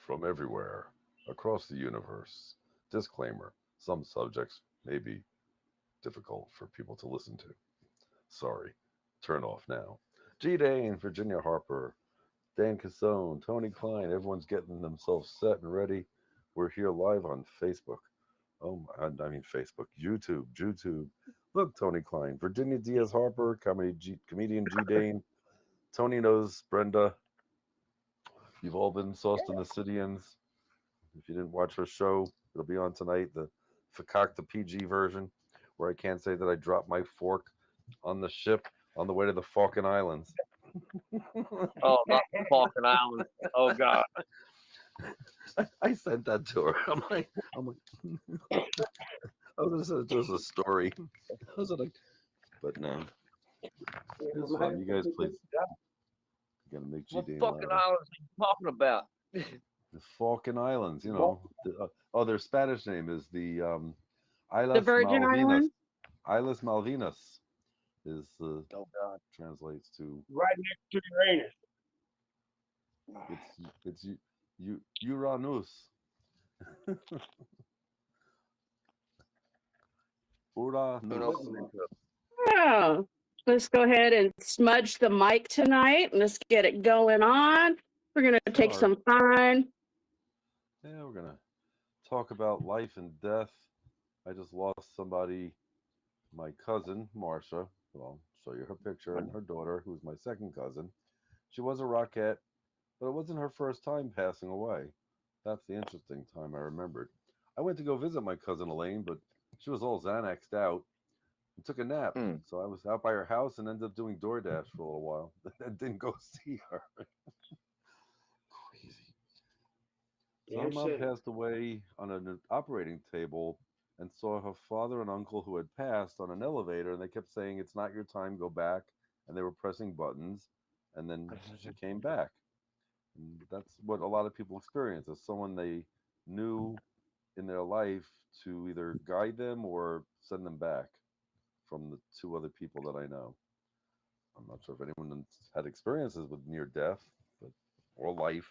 from everywhere, across the universe. Disclaimer, some subjects may be difficult for people to listen to. Sorry. Turn off now. G. Dane, Virginia Harper, Dan Cassone, Tony Klein, everyone's getting themselves set and ready. We're here live on Facebook. Oh, I mean Facebook, YouTube. Look, Tony Klein, Virginia Diaz Harper, comedian G. Dane. Tony knows Brenda. You've all been sauced in the Cityans. If you didn't watch her show, it'll be on tonight, the Fakakta PG version, where I can't say that I dropped my fork on the ship on the way to the Falkland Islands. Oh, not the Falkland Islands. Oh, God. I sent that to her. I'm like, I was gonna send it to us a story. I was like, but no, it's fun. You guys please. You gotta make G. What Dane fucking louder. islands are you talking about? The Falkland Islands, you know. Their Spanish name is the The Islas Virgin Malvinas. Islands? Islas Malvinas is Oh, God. translates to Right next to Uranus. it's Uranus. Uranus. Oh, let's go ahead and smudge the mic tonight. Let's get it going on. We're going to take Sure. some fun. Yeah, we're gonna talk about life and death. I just lost somebody, my cousin Marcia. Well, I'll show you her picture, and her daughter, who's my second cousin. She was a Rockette, but it wasn't her first time passing away. That's the interesting time I remembered. I went to go visit my cousin Elaine, but she was all Xanaxed out and took a nap. Mm. So I was out by her house and ended up doing DoorDash for a little while. And didn't go see her. Crazy. So her Damn mom shit. passed away on an operating table and saw her father and uncle who had passed on an elevator, and they kept saying, "It's not your time, go back." And they were pressing buttons, and then she came back. And that's what a lot of people experience as someone they knew in their life to either guide them or send them back from the two other people that I know. I'm not sure if anyone had experiences with near death, but or life.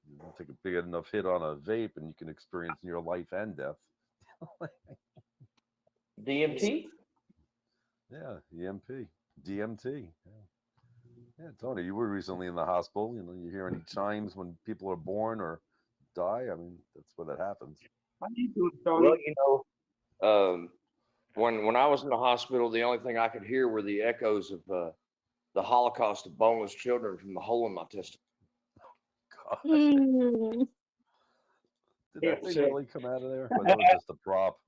You know, take a big enough hit on a vape, and you can experience near life and death. DMT? Yeah, EMP, DMT. Yeah, Tony, you were recently in the hospital. You know, you hear any chimes when people are born or die? I mean, that's where that happens. How you doing, Tony? Well, when I was in the hospital, the only thing I could hear were the echoes of the Holocaust of boneless children from the hole in my testicles. God, Mm. did Yeah, that thing shit. really come out of there? Or that was just a prop?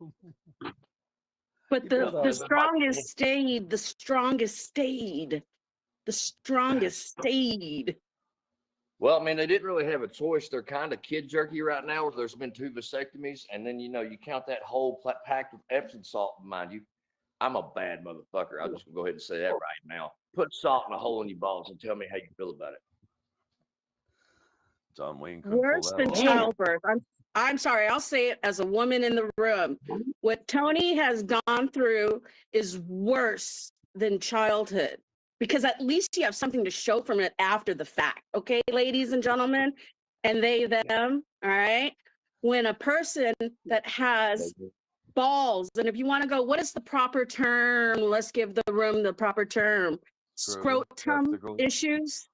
But You the, feel the that? strongest stayed. The strongest stayed. The strongest stayed. Well, I mean, they didn't really have a choice. They're kind of kid jerky right now, where there's been 2 vasectomies, and then you count that whole packed with Epsom salt. Mind you, I'm a bad motherfucker. I'm just gonna go ahead and say that right now. Put salt in a hole in your balls and tell me how you feel about it. John Wayne couldn't pull Worse that than off. childbirth. I'm sorry. I'll say it as a woman in the room. What Tony has gone through is worse than childhood, because at least you have something to show from it after the fact. Okay, ladies and gentlemen, and they, them. All right. When a person that has balls, and if you want to go, what is the proper term? Let's give the room the proper term. Scrotum testicles. issues.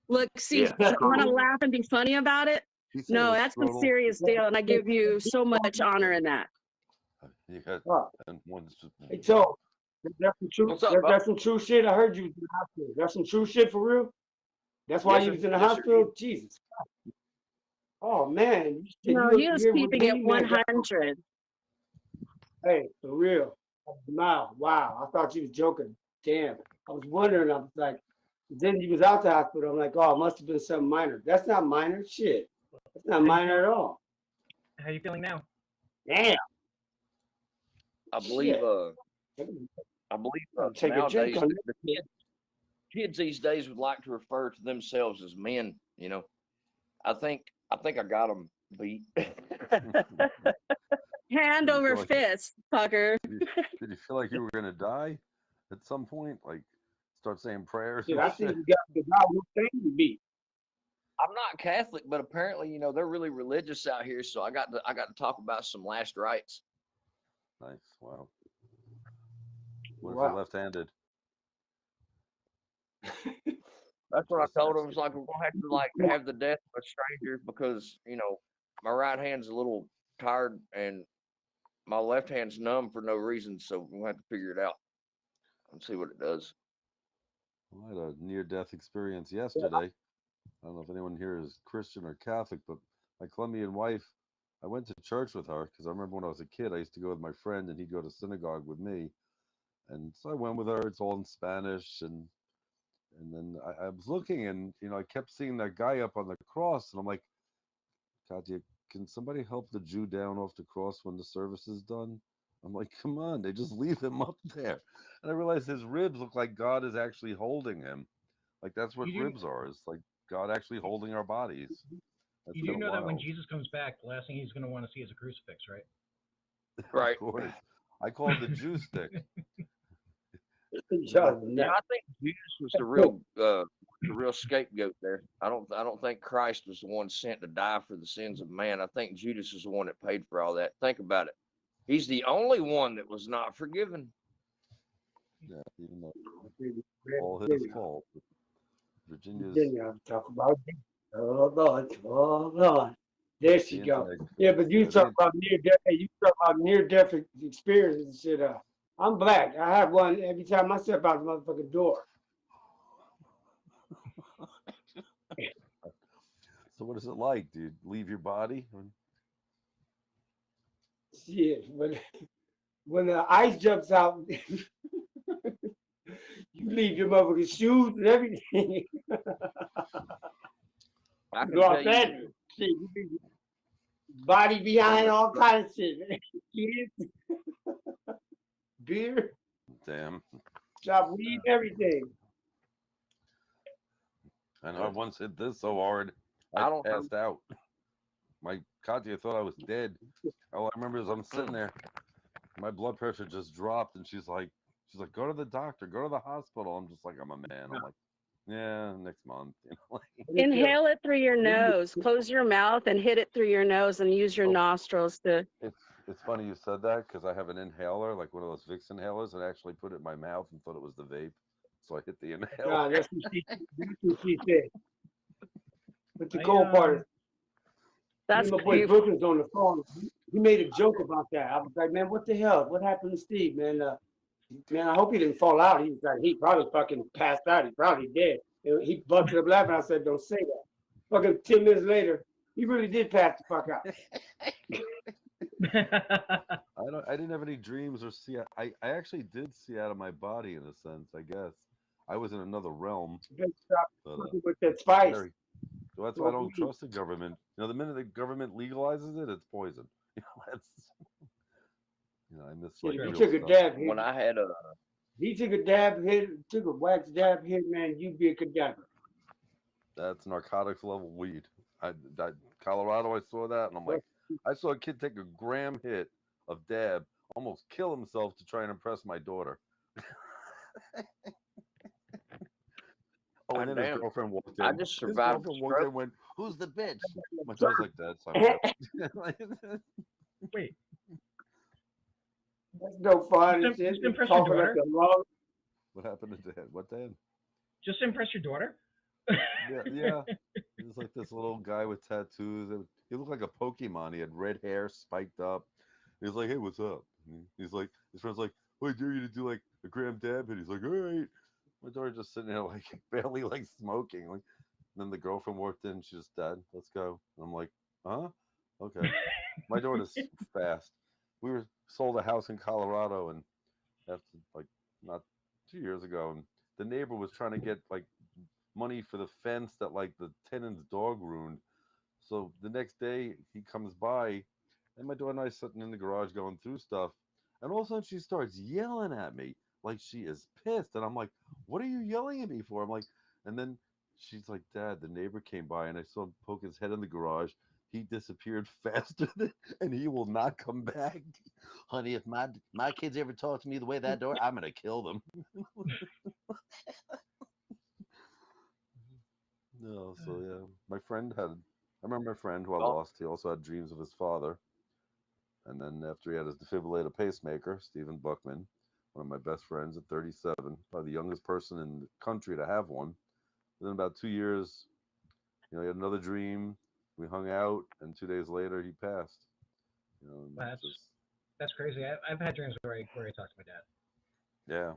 Look, see, Yeah. you want to laugh and be funny about it? He said it No, was that's a scrotal. serious deal, and I give you so much honor in that. You had, What? and one's just. Hey, so that's some true. What's up, bro? That's some true shit. I heard you was in the hospital. That's some true shit for real. That's why Yes, you sir. was in the Yes, sir. hospital. Jesus. Oh man, No, he was keeping it 100. Hey, for real. Wow, wow. I thought you was joking. Damn. I was wondering. I was like, then you was out the hospital. I'm like, oh, it must have been something minor. That's not minor. Shit. That's not minor at all. How you feeling now? Damn. I believe. Shit. I believe Take a drink nowadays on the kids these days would like to refer to themselves as men. You know, I think I got them beat. Hand Did you over feel like- fist, fucker. Did you feel like you were gonna die at some point? Like start saying prayers? Shit, and I think shit? you got the guy who thing to beat. I'm not Catholic, but apparently, you know, they're really religious out here. So I got to talk about some last rites. Nice. Wow. What if you're Wow. left-handed? That's what I Just told him. It's asking. like we're gonna have to like have the death of a stranger because you know my right hand's a little tired and my left hand's numb for no reason. So we'll have to figure it out and see what it does. Well, I had a near-death experience yesterday. I don't know if anyone here is Christian or Catholic, but my Colombian wife, I went to church with her because I remember when I was a kid, I used to go with my friend and he'd go to synagogue with me. And so I went with her. It's all in Spanish, and then I was looking, and I kept seeing that guy up on the cross, and I'm like, Katya, can somebody help the Jew down off the cross when the service is done? I'm like, come on, they just leave him up there. And I realized his ribs look like God is actually holding him. Like that's what You do ribs are. It's like God actually holding our bodies. That's you kind do of know that when wild. Jesus comes back, the last thing he's going to want to see is a crucifix, right? Of Right. course. I call it the Jew stick. Shut Yeah, up. I think Jesus was the real scapegoat there. I don't think Christ was the one sent to die for the sins of man. I think Judas is the one that paid for all that. Think about it. He's the only one that was not forgiven. Yeah, even though all his Virginia, fault. Virginia's Virginia, talk about Jesus. Oh Lord, oh Lord. There she the go. internet. Yeah, but you Yeah, talk about near death. Hey, you talk about near death experiences and shit. I'm black. I have one every time I step out the motherfucking door. so what is it like? Do you leave your body? Shit, but when the ice jumps out, you leave your motherfucking shoes and everything. I You can go tell out you that that shit. You leave your body when behind, the, all kinds of shit. Kids, beer, Damn. shop weed, everything. I know I once hit this so hard I I don't know. passed out. My Katya thought I was dead. All I remember is I'm sitting Mm. there, my blood pressure just dropped, and she's like, go to the doctor, go to the hospital. I'm just like, I'm a man. I'm like, yeah, next month. Like, What is Inhale it through your that? nose. Close your mouth and hit it through your nose and use your oh, nostrils to. it's funny you said that because I have an inhaler, like one of those Vicks inhalers, and I actually put it in my mouth and thought it was the vape, so I hit the inhaler. God, that's what she said. But the I cold part is, me That's and my boy beautiful. Brooklyn's on the phone. He made a joke about that. I was like, man, what the hell? What happened to Steve, man? Man, I hope he didn't fall out. He was like, he probably fucking passed out. He probably dead. And he busted up laughing. I said, don't say that. Fucking 10 minutes later, he really did pass the fuck out. I didn't have any dreams or see. I actually did see out of my body in a sense. I guess I was in another realm, You better stop but fucking with that spice. scary. So that's why I Smoke don't weed. trust the government. The minute the government legalizes it, it's poison. That's I miss Shit, like if you True. real took a stuff. dab hit, When I had a he took a dab hit, took a wax dab hit, man, you'd be a cadaver. That's narcotics level weed. Colorado, I saw that, and I'm like, I saw a kid take a gram hit of dab, almost kill himself to try and impress my daughter. Oh, and I then his damn, girlfriend walked I in. just His survived a girlfriend walked in stroke. and went, "Who's the bitch?" My daughter's like, "That's my wife." Wait, That's no fun and shit. just It's impress your coughing up daughter? the lung. What happened to Dad? What Dad? Just impress your daughter? Yeah, yeah. He was like this little guy with tattoos. He looked like a Pokemon. He had red hair, spiked up. He was like, "Hey, what's up?" And he's like, his friend's like, "Oh, I dare you to do like a gram dab," and he's like, "All right." My daughter just sitting there like barely like smoking. Like, then the girlfriend walked in. She just, "Dad, let's go." And I'm like, "Huh? Okay." My daughter's fast. We were sold a house in Colorado, and after like not 2 years ago, and the neighbor was trying to get like money for the fence that like the tenant's dog ruined. So the next day he comes by, and my daughter and I sitting in the garage going through stuff, and all of a sudden she starts yelling at me like she is pissed, and I'm like, "What are you yelling at me for?" I'm like, and then she's like, "Dad, the neighbor came by, and I saw him poke his head in the garage. He disappeared faster than, and he will not come back." Honey, if my kids ever talk to me the way that door, I'm gonna kill them. No, so yeah, my friend had. I remember my friend who I Oh, lost. He also had dreams of his father, and then after he had his defibrillator pacemaker, Stephen Buckman, one of my best friends at 37, probably the youngest person in the country to have one. Within about 2 years, he had another dream. We hung out, and 2 days later, he passed. And That's just that's crazy. I've had dreams where I talk to my dad. yeah.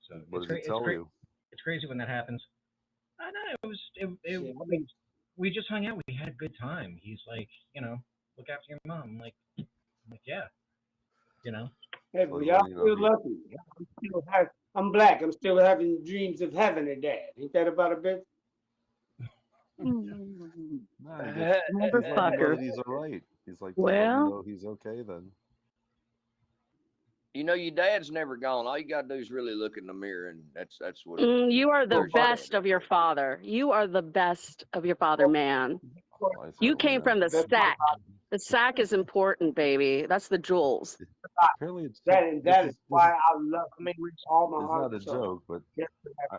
So What does he it's tell great. you? It's crazy when that happens. I know Shit, I we mean, just hung out. We had a good time. He's like, look after your mom. I'm like, yeah, you know. hey, So well, it's y'all only still lucky. I'm black. I'm still having dreams of having a dad. Ain't that about a bit? nah, he's letting you know Motherfucker. that he's all right. He's like just letting you Well, know he's okay then. your dad's never gone. All you gotta do is really look in the mirror, and that's what you are the proves your dad. best of your father. You are the best of your father, man. Oh, I You certainly came am. from the That's sack. The sack is important, baby. That's the jewels. Apparently, that, and this that is is why I love I mean, all my it's heart not and a soul. joke, but Yes, I,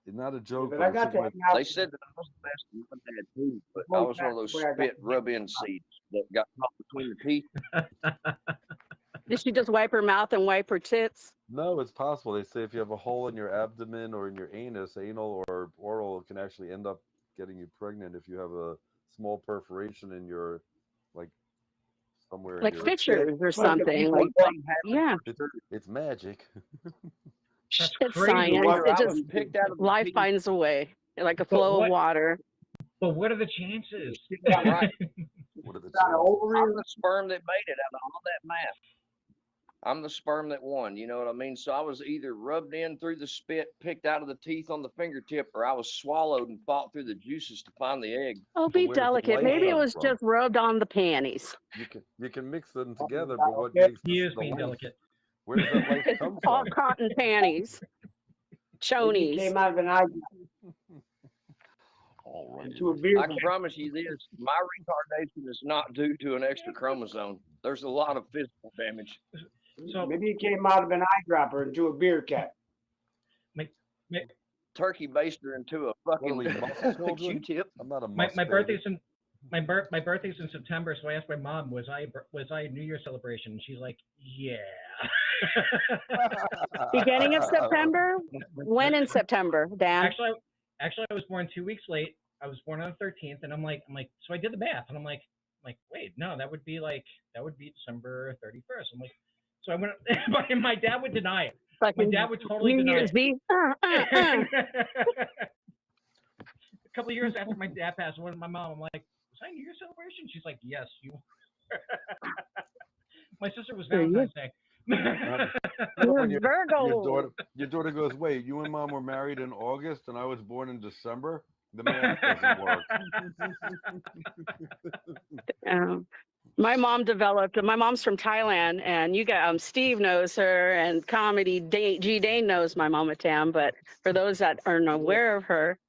it's not a yeah, joke. but But I I got took to my hang out they said that I was the best of my dad too, but I before he was one of passed those away. I got spit to hang rub-in seeds that got caught between the teeth. Did she just wipe her mouth and wipe her tits? no. It's possible. They say if you have a hole in your abdomen or in your anus, anal or oral, it can actually end up getting you pregnant if you have a small perforation in your like somewhere in Like your. out. fissures or Plus, if something. you Like, One can thing happened yeah, for It's sure. it's magic. That's it's crazy. science. Either It I was just picked out of the life teeth, finds a way, like a But flow of water. what are the chances? right? What are the got an chances? ovary. I'm the sperm that made it out of all that math. I'm the sperm that won. You know what I mean? So I was either rubbed in through the spit, picked out of the teeth on the fingertip, or I was swallowed and fought through the juices to find the egg. Oh, But be where does the delicate. life Maybe it come was from? just rubbed on the panties. You can mix them together, but what Okay. makes He is the being life? delicate. Where does that life come All from? cotton panties, Maybe it chonies. came out of an eye All right. into a beer. I can promise you this: my retardation is not due to an extra chromosome. There's a lot of physical damage. So Maybe it came out of an eyedropper into a beer cap. my my, Turkey baster into a What are fucking we, musk children? Q-tip. I'm not a my, musk my baby. birthday's in my birthday's in September, so I asked my mom, was I a New Year celebration? And she's like, yeah. Beginning of September? When in September, Dan? Actually, I was born 2 weeks late. I was born on the 13th, and I'm like, so I did the math, and I'm like, wait, no, that would be December 31st. I'm like, so I went, and my dad would deny it. My dad Fucking would totally New deny Year's it. Eve. A couple of years after my dad passed, I went to my mom. I'm like, was I a New Year celebration? She's like, yes, you. My sister was You're Valentine's Day. How about when Virgo. your daughter goes, wait, you and mom were married in August and I was born in December? The math doesn't work. Um, my mom's from Thailand, and you got Steve knows her, and comedy G Dane knows my mama Tam. But for those that aren't aware of her,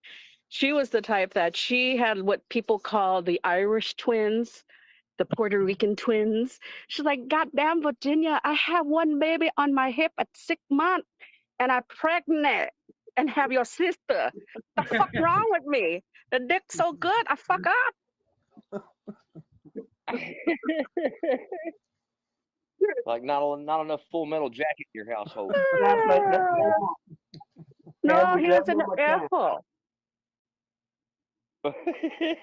she was the type that she had what people call the Irish twins, the Puerto Rican twins. She's like, God damn, Virginia, I have one baby on my hip at 6 months, and I'm pregnant and have your sister. The fuck wrong with me? The dick's so good, I fuck up. Like not enough Full Metal Jacket in your household. No, he was That's in one the more Air time. Force.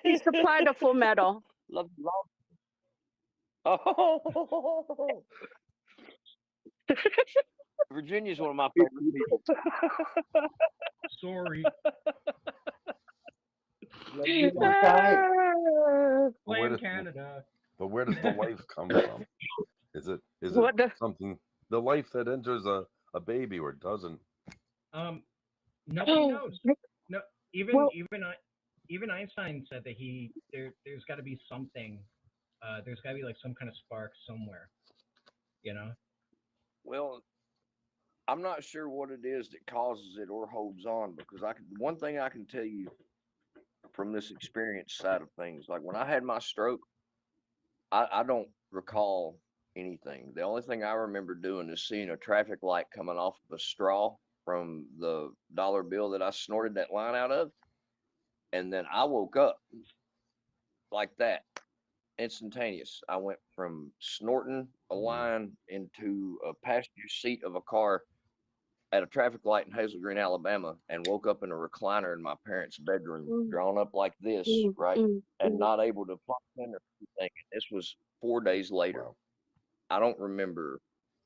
He supplied the full metal. Love, love. Oh, Virginia's one of my favorite people. Sorry. One more time. But where Blame does Canada. but where does the life come from? Is it What the? something the life that enters a baby or doesn't? Nobody knows. No, even Well, even even Einstein said that there's got to be something. There's got to be like some kind of spark somewhere. You know. Well, I'm not sure what it is that causes it or holds on because one thing I can tell you from this experience side of things, like when I had my stroke, I don't recall anything. The only thing I remember doing is seeing a traffic light coming off of a straw from the dollar bill that I snorted that line out of. And then I woke up like that, instantaneous. I went from snorting a line into a passenger seat of a car at a traffic light in Hazel Green, Alabama, and woke up in a recliner in my parents' bedroom, drawn up like this, right? And not able to function or anything. This was 4 days later. Wow. I don't remember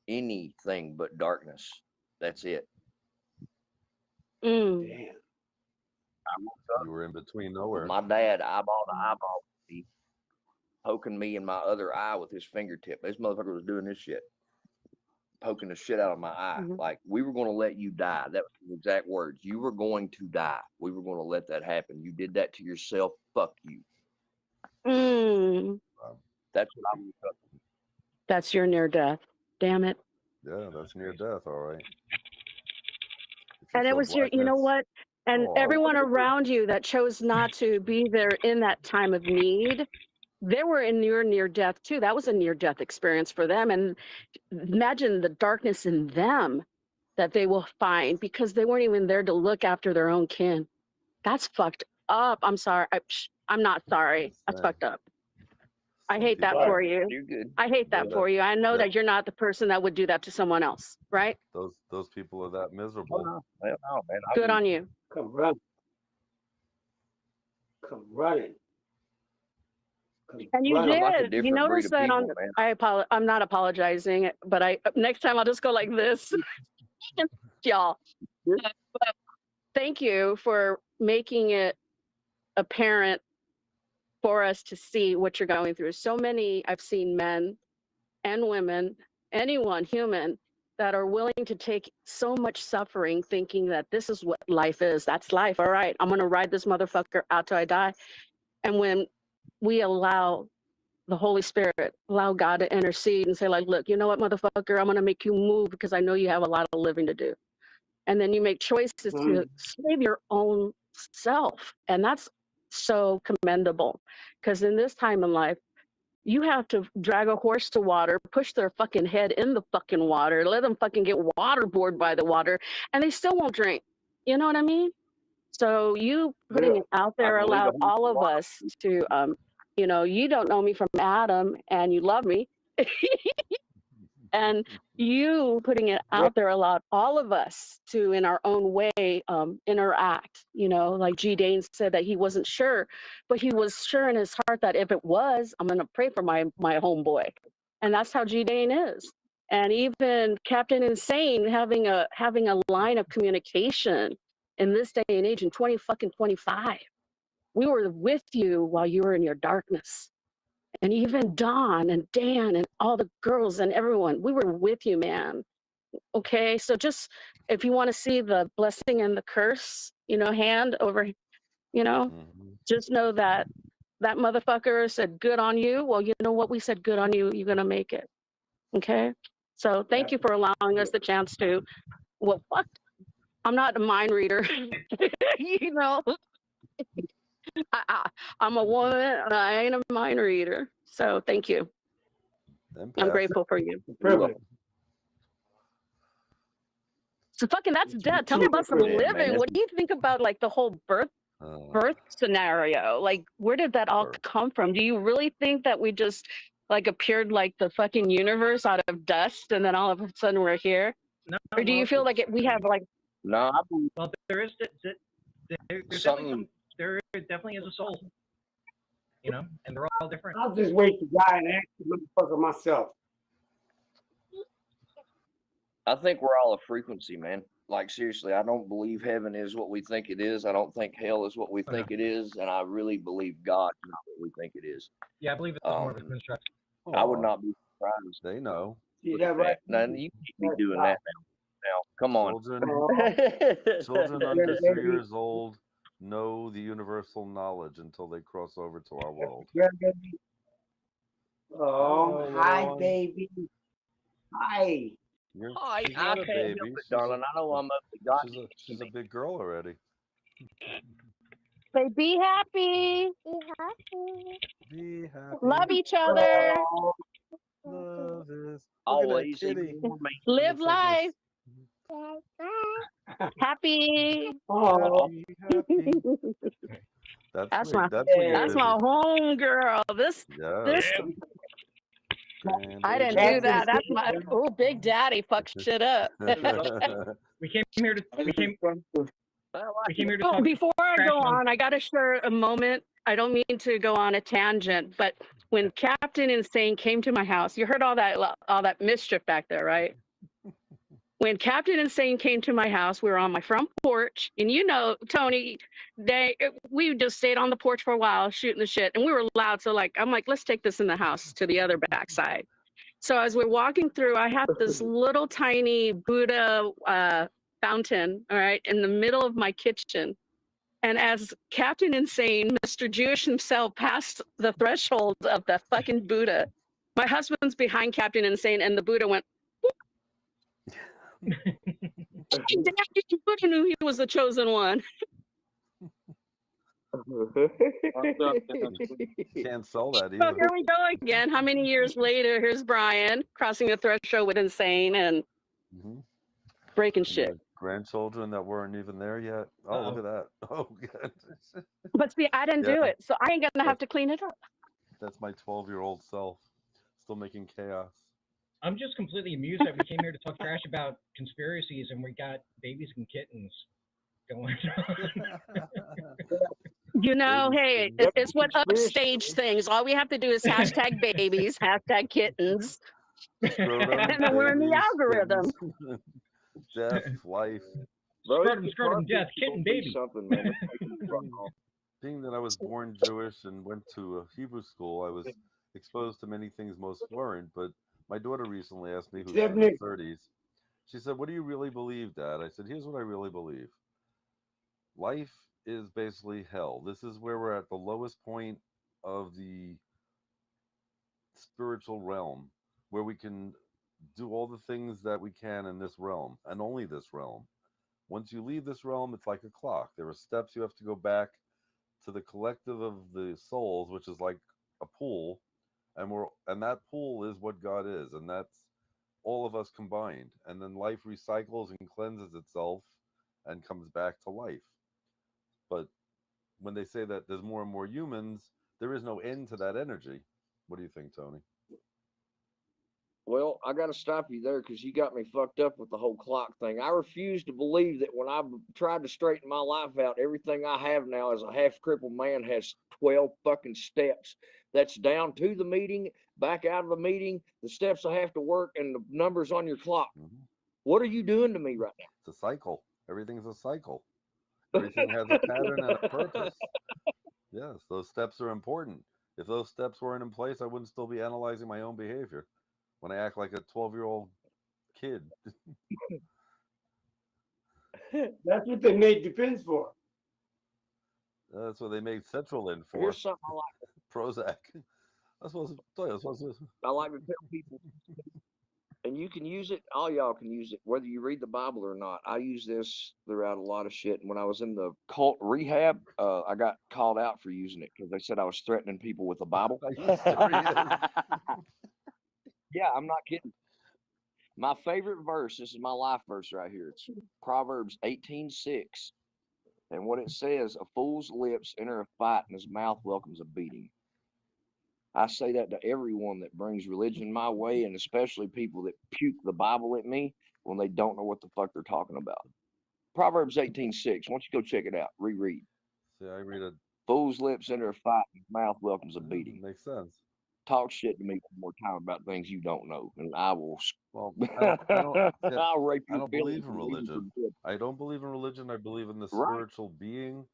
anything but darkness. That's it. Mm. Damn. I woke up You were in between with nowhere. my dad eyeball to eyeball with me, poking me in my other eye with his fingertip. This motherfucker was doing this shit, poking the shit out of my eye. Like, we were going to let you die. That was the exact words. You were going to die. We were going to let that happen. You did that to yourself. Fuck you. Mm. That's what I was up. That's your near death. Damn it. Yeah, that's near death, all right. If you And it feel was your, you know blackness, what? And oh, everyone around you that chose not to be there in that time of need, they were in your near death too. That was a near death experience for them. And imagine the darkness in them that they will find because they weren't even there to look after their own kin. That's fucked up. I'm sorry. I'm not sorry. That's fucked up. I hate that for you. You're good. I hate that for you. I know that you're not the person that would do that to someone else, right? those people are that miserable. Oh, no, man. Good on you. Come running. Come running. Come And you running. I'm like a did. You different breed notice of that people, on. man. I'm not apologizing, but next time I'll just go like this, y'all. But thank you for making it apparent for us to see what you're going through. So many I've seen men and women, anyone human, that are willing to take so much suffering, thinking that this is what life is. That's life. All right, I'm gonna ride this motherfucker out till I die. And when we allow the Holy Spirit, allow God to intercede and say, like, look, you know what, motherfucker, I'm gonna make you move because I know you have a lot of living to do. And then you make choices to save your own self. And that's so commendable. Because in this time in life, you have to drag a horse to water, push their fucking head in the fucking water, let them fucking get waterboarded by the water, and they still won't drink. You know what I mean? So you putting it out there allowed all of us to, you don't know me from Adam and you love me. And you putting it out there allowed all of us to, in our own way, interact. Like G. Dane said that he wasn't sure, but he was sure in his heart that if it was, I'm going to pray for my homeboy. And that's how G. Dane is. And even Captain Insane having a line of communication in this day and age in 2025. We were with you while you were in your darkness. And even Dawn and Dan and all the girls and everyone, we were with you, man. Okay, so just if you want to see the blessing and the curse, hand over, just know that that motherfucker said good on you. Well, you know what? We said good on you. You're going to make it. Okay, so thank you for allowing us the chance to, well, fuck, I'm not a mind reader. I'm a woman and I ain't a mind reader. So thank you. I'm grateful for you. Privilege. So fucking that's dead. Tell me about some living. What do you think about like the whole birth scenario? Like where did that all come from? Do you really think that we just like appeared like the fucking universe out of dust and then all of a sudden we're here? No, or do you feel like we have like No, well, there's something. There definitely is a soul, and they're all different. I'll just wait to die and ask the motherfucker myself. I think we're all a frequency, man. Like seriously, I don't believe heaven is what we think it is. I don't think hell is what we think it is, and I really believe God is not what we think it is. Yeah, I believe it's more of a construct. I would not be surprised. They know. See that right? Now you keep me doing that now. Come on. Children under 3 years old know the universal knowledge until they cross over to our world. Yeah, baby. Oh, hi, baby. Hi. Hi, She's I not can't a baby. help it, darling. I know I'm up to God. She's a big girl already. say be happy. Be happy. Love each other. Love is Always. Live life. Happy. Oh. Happy. That's where my that's where you that's my visit. home girl. This Yes, this I didn't grandbaby. do Captain that. That's my Big Daddy fuck shit up. We came here to we came here to Oh, talk before I trash go on. on, I got to share a moment. I don't mean to go on a tangent, but when Captain Insane came to my house, you heard all that mischief back there, right? When Captain Insane came to my house, we were on my front porch, and you know, Tony, we just stayed on the porch for a while shooting the shit, and we were loud. So I'm like, let's take this in the house to the other backside. So as we're walking through, I have this little tiny Buddha fountain, all right, in the middle of my kitchen. And as Captain Insane, Mr. Jewish himself, passed the threshold of the fucking Buddha, my husband's behind Captain Insane, and the Buddha went, damn, Buddha knew he was the chosen one. Can't sell that So either. here we go again. How many years later, here's Brian crossing the threshold with Insane and Hmm. breaking And shit. the grandchildren that weren't even there yet. Oh, look Uh-oh. at that. Oh, God. But see, I didn't do Yeah, it, so I ain't gonna have that's to clean it up. that's my 12-year-old self, still making chaos. I'm just completely amused that we came here to talk trash about conspiracies and we got babies and kittens going on. You know, Babies hey, getting it's what upstage things. All we have to do is hashtag babies, hashtag kittens, scrotum, and then we're in the babies, algorithm. kittens, death, life. Scrotum, death, kitten, baby. Something, man. Being that I was born Jewish and went to a Hebrew school, I was exposed to many things most weren't. But my daughter recently asked me, who's in her 30s, she said, "What do you really believe, Dad?" I said, "Here's what I really believe. Life is basically hell. This is where we're at the lowest point of the spiritual realm, where we can do all the things that we can in this realm and only this realm. Once you leave this realm, it's like a clock. There are steps you have to go back to the collective of the souls, which is like a pool, and that pool is what God is, and that's all of us combined. And then life recycles and cleanses itself and comes back to life. But when they say that there's more and more humans, there is no end to that energy. What do you think, Tony? Well, I got to stop you there because you got me fucked up with the whole clock thing. I refuse to believe that when I tried to straighten my life out, everything I have now as a half crippled man has 12 fucking steps. That's down to the meeting, back out of the meeting, the steps I have to work, and the numbers on your clock. Mm-hmm. What are you doing to me right It's a cycle. Everything's a cycle. Everything has a pattern and a purpose. Yes, those steps are important. If those steps weren't in place, I wouldn't still be analyzing my own behavior when I act like a 12-year-old kid. now? That's what they made defense for. That's what they made Cetralin for. Here's something I like. Prozac. That's what I was I like to tell people, and you can use it. All y'all can use it, whether you read the Bible or not. I use this throughout a lot of shit. And when I was in the cult rehab, I got called out for using it because they said I was threatening people with the Bible. Are you serious? Yeah, I'm not kidding. My favorite verse, this is my life verse right here. It's Proverbs 18:6. And what it says, a fool's lips enter a fight and his mouth welcomes a beating. I say that to everyone that brings religion my way, and especially people that puke the Bible at me when they don't know what the fuck they're talking about. Proverbs 18:6. Why don't you go check it out? Reread. See, I read it. Fool's lips enter a fight and his mouth welcomes a beating. Makes sense. Talk shit to me one more time about things you don't know, and I will. Well, I'll rape I your don't feelings believe in and leave you for religion. dead. I don't believe in religion. I believe in the Right. spiritual being,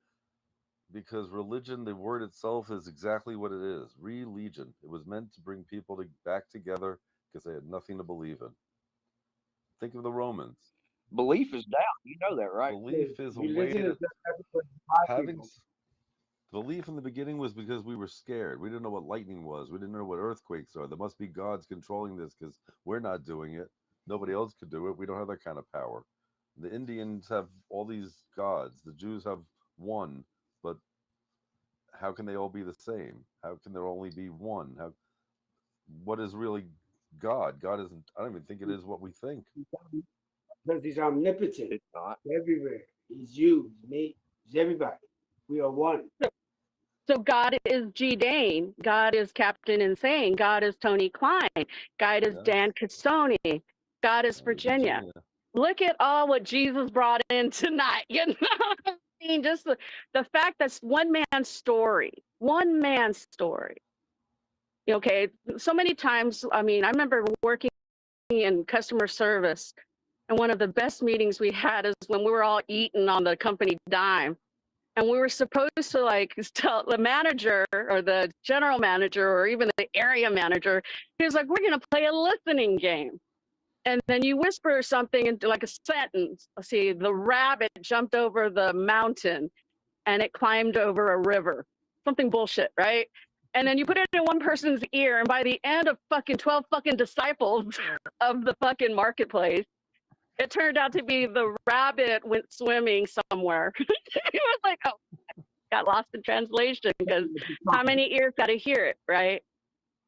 because religion, the word itself, is exactly what it is. Religion. It was meant to bring people back together because they had nothing to believe in. Think of the Romans. Belief is doubt. You know that, right? Belief is a way Religion to is that's what divide having people. belief in the beginning was because we were scared. We didn't know what lightning was. We didn't know what earthquakes are. There must be gods controlling this because we're not doing it. Nobody else could do it. We don't have that kind of power. The Indians have all these gods. The Jews have one, but how can they all be the same? How can there only be one? What is really God? God isn't. I don't even think it is what we think. Because he's omnipotent It's not. everywhere. He's you, he's me, he's everybody. We are one. So God is G. Dane. God is Captain Insane. God is Tony Klein. God is Yes. Dan Cassoni. God is Virginia. Look at all what Jesus brought in tonight. You know what I mean? Just the fact that's one man's story. One man's story. Okay. So many times, I mean, I remember working in customer service, and one of the best meetings we had is when we were all eating on the company dime. And we were supposed to like tell the manager or the general manager or even the area manager, he was like, we're going to play a listening game. And then you whisper something into like a sentence. Let's see, the rabbit jumped over the mountain and it climbed over a river. Something bullshit, right? And then you put it in one person's ear, and by the end of fucking 12 fucking disciples of the fucking marketplace, it turned out to be the rabbit went swimming somewhere. It was like, oh, got lost in translation because how many ears got to hear it, right?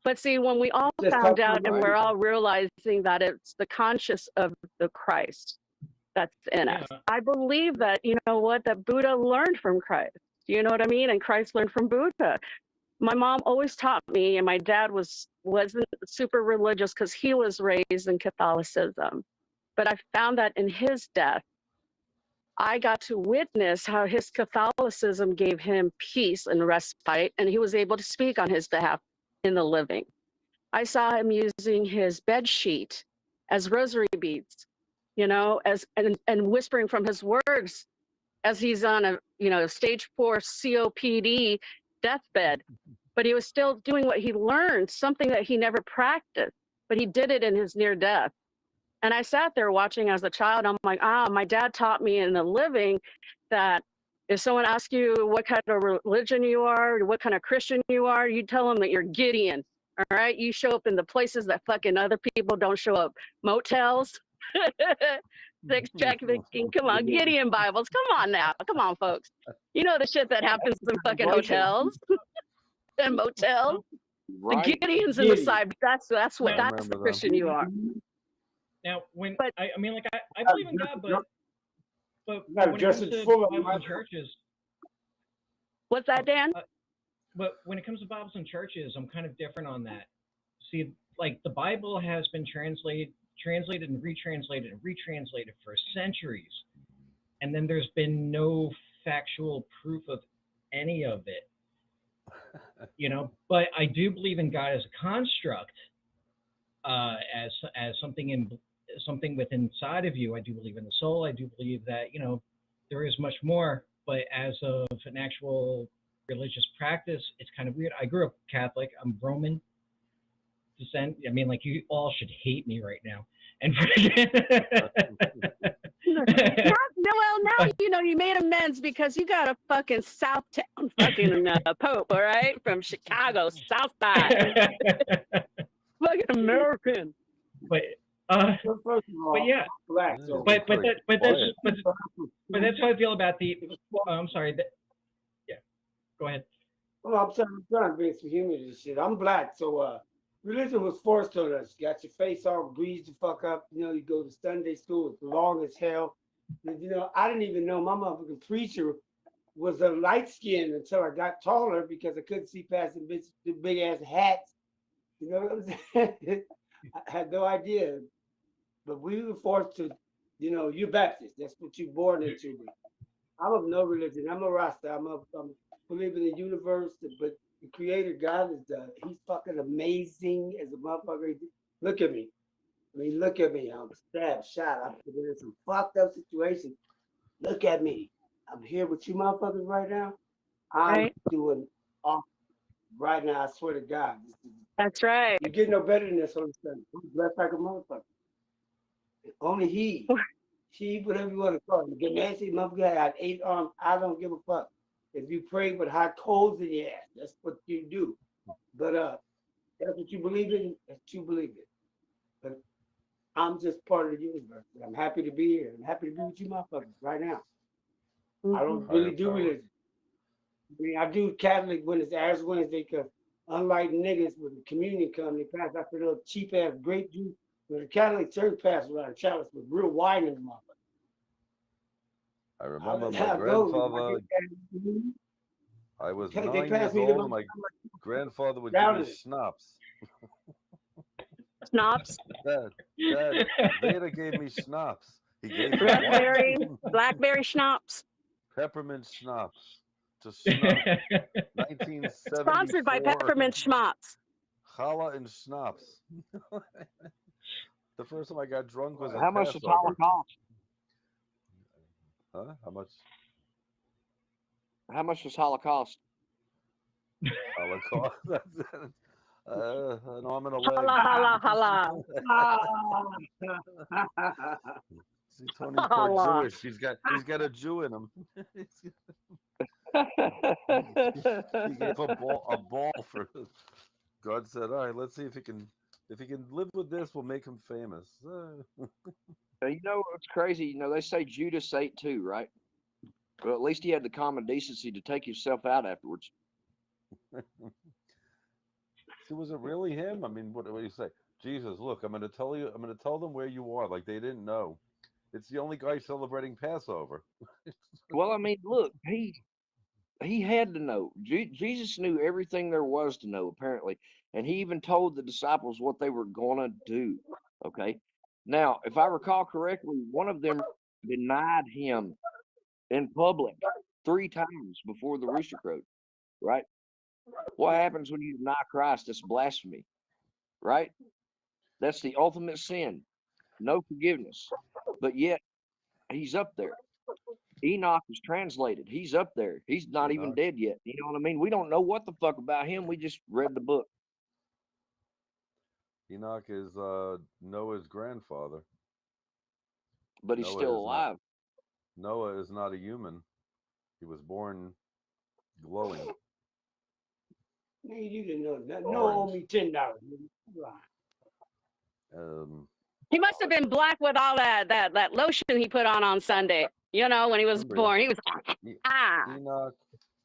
But see, when we all Just found talking out and about we're it. all realizing that it's the conscious of the Christ that's in us, Yeah. I believe that, you know what, that Buddha learned from Christ. You know what I mean? And Christ learned from Buddha. My mom always taught me, and my dad wasn't super religious because he was raised in Catholicism. But I found that in his death, I got to witness how his Catholicism gave him peace and respite, and he was able to speak on his behalf in the living. I saw him using his bed sheet as rosary beads, you know, and whispering from his words as he's on a, you know, stage 4 COPD deathbed. But he was still doing what he learned, something that he never practiced, but he did it in his near death. And I sat there watching as a child. I'm like, my dad taught me in the living that if someone asks you what kind of religion you are, what kind of Christian you are, you tell them that you're Gideon. All right. You show up in the places that fucking other people don't show up. Motels, sex trafficking. Come on, Gideon Bibles. Come on now. Come on, folks. You know the shit that happens in fucking hotels and motels. The Right. Gideons in the side. That's I that's the remember them. Christian you are. Now, when But I mean, like I believe in God, but You gotta when it dress comes it to full of Bibles right and churches, what's that, Dan? but when it comes to Bibles and churches, I'm kind of different on that. See, like the Bible has been translated and retranslated for centuries, and then there's been no factual proof of any of it. You know, but I do believe in God as a construct, as something within inside of you. I do believe in the soul. I do believe that, you know, there is much more. But as of an actual religious practice, it's kind of weird. I grew up Catholic. I'm Roman descent. I mean, like you all should hate me right now. And Now you know you made amends because you got a fucking Southtown fucking Pope, all right, from Chicago, South Side, fucking American. but So first of all, but yeah, black. Yeah, So but quiet. that's how I feel about the. Oh, I'm sorry. Yeah, go ahead. well, I'm trying to bring some humor to this shit. I'm black, so religion was forced on us. Got your face all greased the fuck up. You know, you go to Sunday school, it's long as hell. And, you know, I didn't even know my motherfucking preacher was a light skin until I got taller because I couldn't see past the big ass hats. You know what I'm saying? I had no idea. But we were forced to, you know, you're Baptist. That's what you're born into. I'm of no religion. I'm a Rasta. I'm believe in the universe, but the creator God is he's fucking amazing as a motherfucker. Look at me. I mean, look at me. I'm stabbed, shot. I've been in some fucked up situations. Look at me. I'm here with you motherfuckers right now. I'm Right. doing awesome right now. I swear to God. That's right. You get no better than this on the Sunday. I'm blessed like a motherfucker. Only he, whatever you want to call it. Get nasty, motherfucker. I got 8 arms. I don't give a fuck. If you pray with hot coals in your ass, that's what you do. But that's what you believe in. That's what you believe in. But I'm just part of the universe. I'm happy to be here. I'm happy to be with you, motherfuckers, right now. I don't Higher really do power. religion. I mean, I do Catholic when it's Ash Wednesday, because unlike niggas with the communion company, pass out the little cheap ass grape juice. When the Catholic Church passes around a chalice with real wine in the motherfucker. I I remember let my that go. grandfather. I I was They 9 passed years me the old, and money. my grandfather would give Down me it. schnapps. Schnapps, Dad, Vader gave me schnapps. He gave me what? raspberry, blackberry schnapps. Peppermint schnapps. To schnapp. Sponsored by 1974. Peppermint Schnapps. Challah and schnapps. The first time I got drunk was at How much does Passover. Holocaust? Huh? How much? How much does Holocaust? Holocaust. An arm and a leg. Hala, hala, hala. See, Tony's part Hala. Jewish. He's got a Jew in him. He gave a ball for. God said, "All right, let's see if he can live with this. We'll make him famous." You know what's crazy? You know, they say Judas ate too, right? Well, at least he had the common decency to take himself out afterwards. So was it really him? I mean, what do you say? Jesus, look, I'm going to tell them where you are, like they didn't know. It's the only guy celebrating Passover. Well, I mean, look, he had to know. Jesus knew everything there was to know, apparently, and he even told the disciples what they were gonna do. Okay. Now, if I recall correctly, one of them denied him in public 3 times before the rooster crowed. Right? What happens when you deny Christ? It's blasphemy. Right? That's the ultimate sin. No forgiveness. But yet he's up there. Enoch is translated. He's up there. He's not even Enoch. dead yet. You know what I mean? We don't know what the fuck about him. We just read the book. Enoch is Noah's grandfather. But he's still alive. Noah is not a human. He was born glowing. Man, you didn't know that. No, owe me $10. He must have been black with all that lotion he put on Sunday. You know, when he was Remember, born, he was Enoch.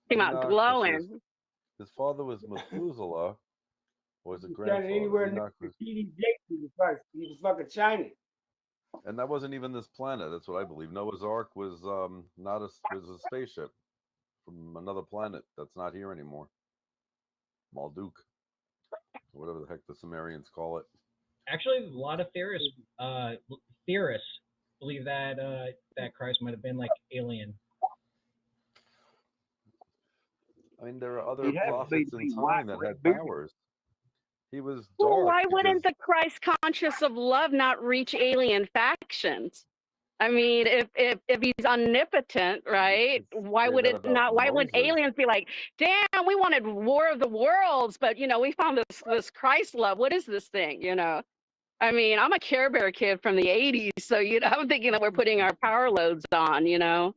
came out Enoch was glowing. his father was Methuselah. Was the Standing anywhere grandfather? near Enoch was, TD Jakes first. He was fucking shining. and that wasn't even this planet. That's what I believe. Noah's Ark was not was a spaceship from another planet that's not here anymore. Malduk, or whatever the heck the Sumerians call it. Actually, a lot of theorists believe that that Christ might have been like alien. I mean, there are other He'd have to prophets be in white, time that had red beard. powers. He was Well, dark why because wouldn't the Christ conscious of love not reach alien factions? I mean, if he's omnipotent, right? Why say would that it about not? Why would Moses. aliens be like, "Damn, we wanted War of the Worlds, but you know, we found this Christ love. What is this thing?" You know. I mean, I'm a Care Bear kid from the '80s, so you know, I'm thinking that we're putting our power loads on. You know.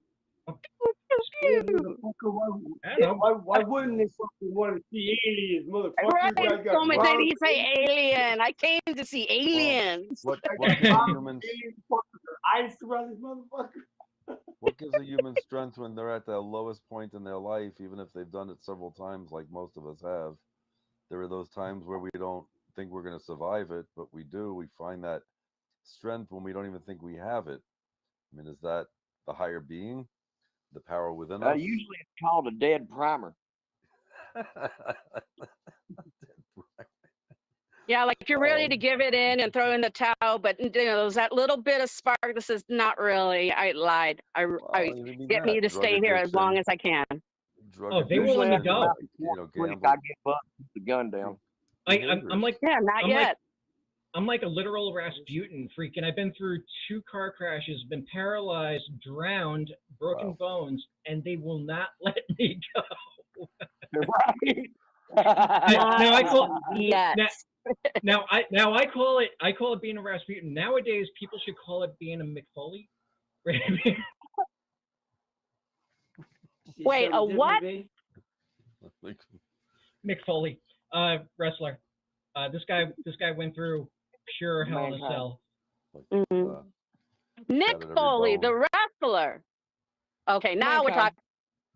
Yeah, motherfucker, I don't know. why wouldn't they fucking want to see aliens, motherfucker? Right, You guys got so much did bombs, he say alien? I came to see aliens. What bombs, gives a human aliens, fucking ice around this motherfucker. what gives a human strength when they're at the lowest point in their life, even if they've done it several times, like most of us have? There are those times where we don't think we're going to survive it, but we do. We find that strength when we don't even think we have it. I mean, is that the higher being, the power within us? Usually it's called a dead primer. Yeah, like if you're ready to give it in and throw in the towel, but you know, there's that little bit of spark that says, "Not really. I lied. I Even get me that, to drug stay here as long addiction, as I can." drug Oh, they won't let me addiction, go. you know, Quick, gambling. I get bucked, put the gun down. I'm like Yeah, not I'm yet. I'm like a literal Rasputin freaking. I've bid through 2 car crashes, been paralyzed, drowned, broken Wow. bones, and they will not let me go. Right. Now I call Yes. now I call it being a Rasputin. Nowadays, people should call it being a McFoley. See Wait, a something what? different, babe? McFoley, wrestler. This guy went through pure hell in a Mankind. cell. Mhm. Nick Shattered every Foley, bone. the wrestler. Okay, now we're Mankind.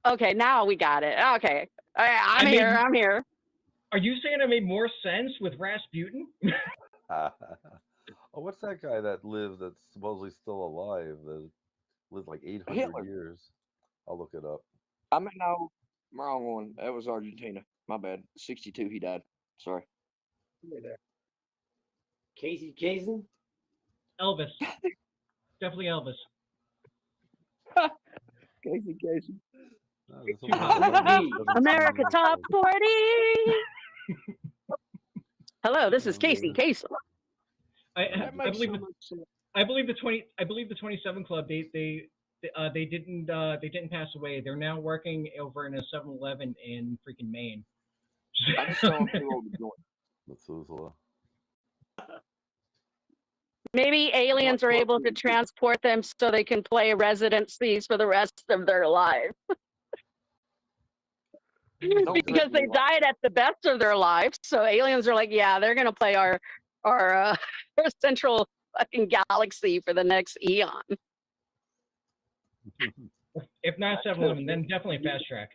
talking. Okay, now we got it. Okay, I'm here. I'm here. Are you saying it made more sense with Rasputin? Oh, what's that guy that lived that's supposedly still alive that lived like 800 Hitler. years? I'll look it up. I mean, no, Wrong one. That was Argentina. My bad. 62, he died. Sorry. Look at that. Casey Kasem? Elvis. Definitely Elvis. Casey Casey. No, there's Too only hot. one. Indeed. Doesn't America seem Top like 40. Hello, this is it. Casey Kasem. I That I makes believe so the, much sense. I believe the 27 Club they didn't pass away. They're now working over in a 7-Eleven in freaking Maine. I just know I'm too old to join. Methuselah. Maybe aliens are able to transport them so they can play residencies for the rest of their lives. Don't Because judge they me. died at the best of their lives. So aliens are like, yeah, they're gonna play our our central fucking galaxy for the next eon. If not 7-Eleven, then definitely Fast Track.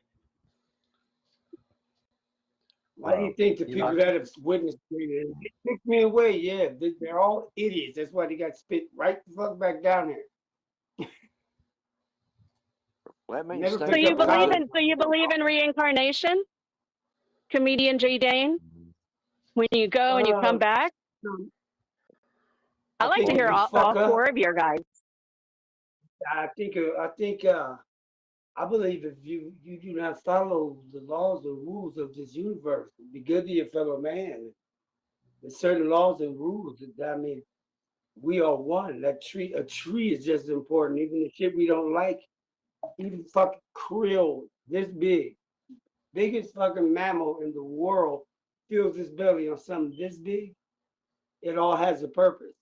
Why do you think the You people know- that have witnessed it kicked me away? Yeah, they're all idiots. That's why they got spit right the fuck back down there. Well, that means Never stay So pick you up calm. believe in reincarnation, comedian J Dane? When you go and you come back, I like to think hear if you all fuck up, 4 of your guys. I believe if you do not follow the laws or rules of this universe, be good to your fellow man. There's certain laws and rules that I mean, we are one. A tree is just as important. Even the shit we don't like, even fucking krill this big, biggest fucking mammal in the world fills its belly on something this big. It all has a purpose.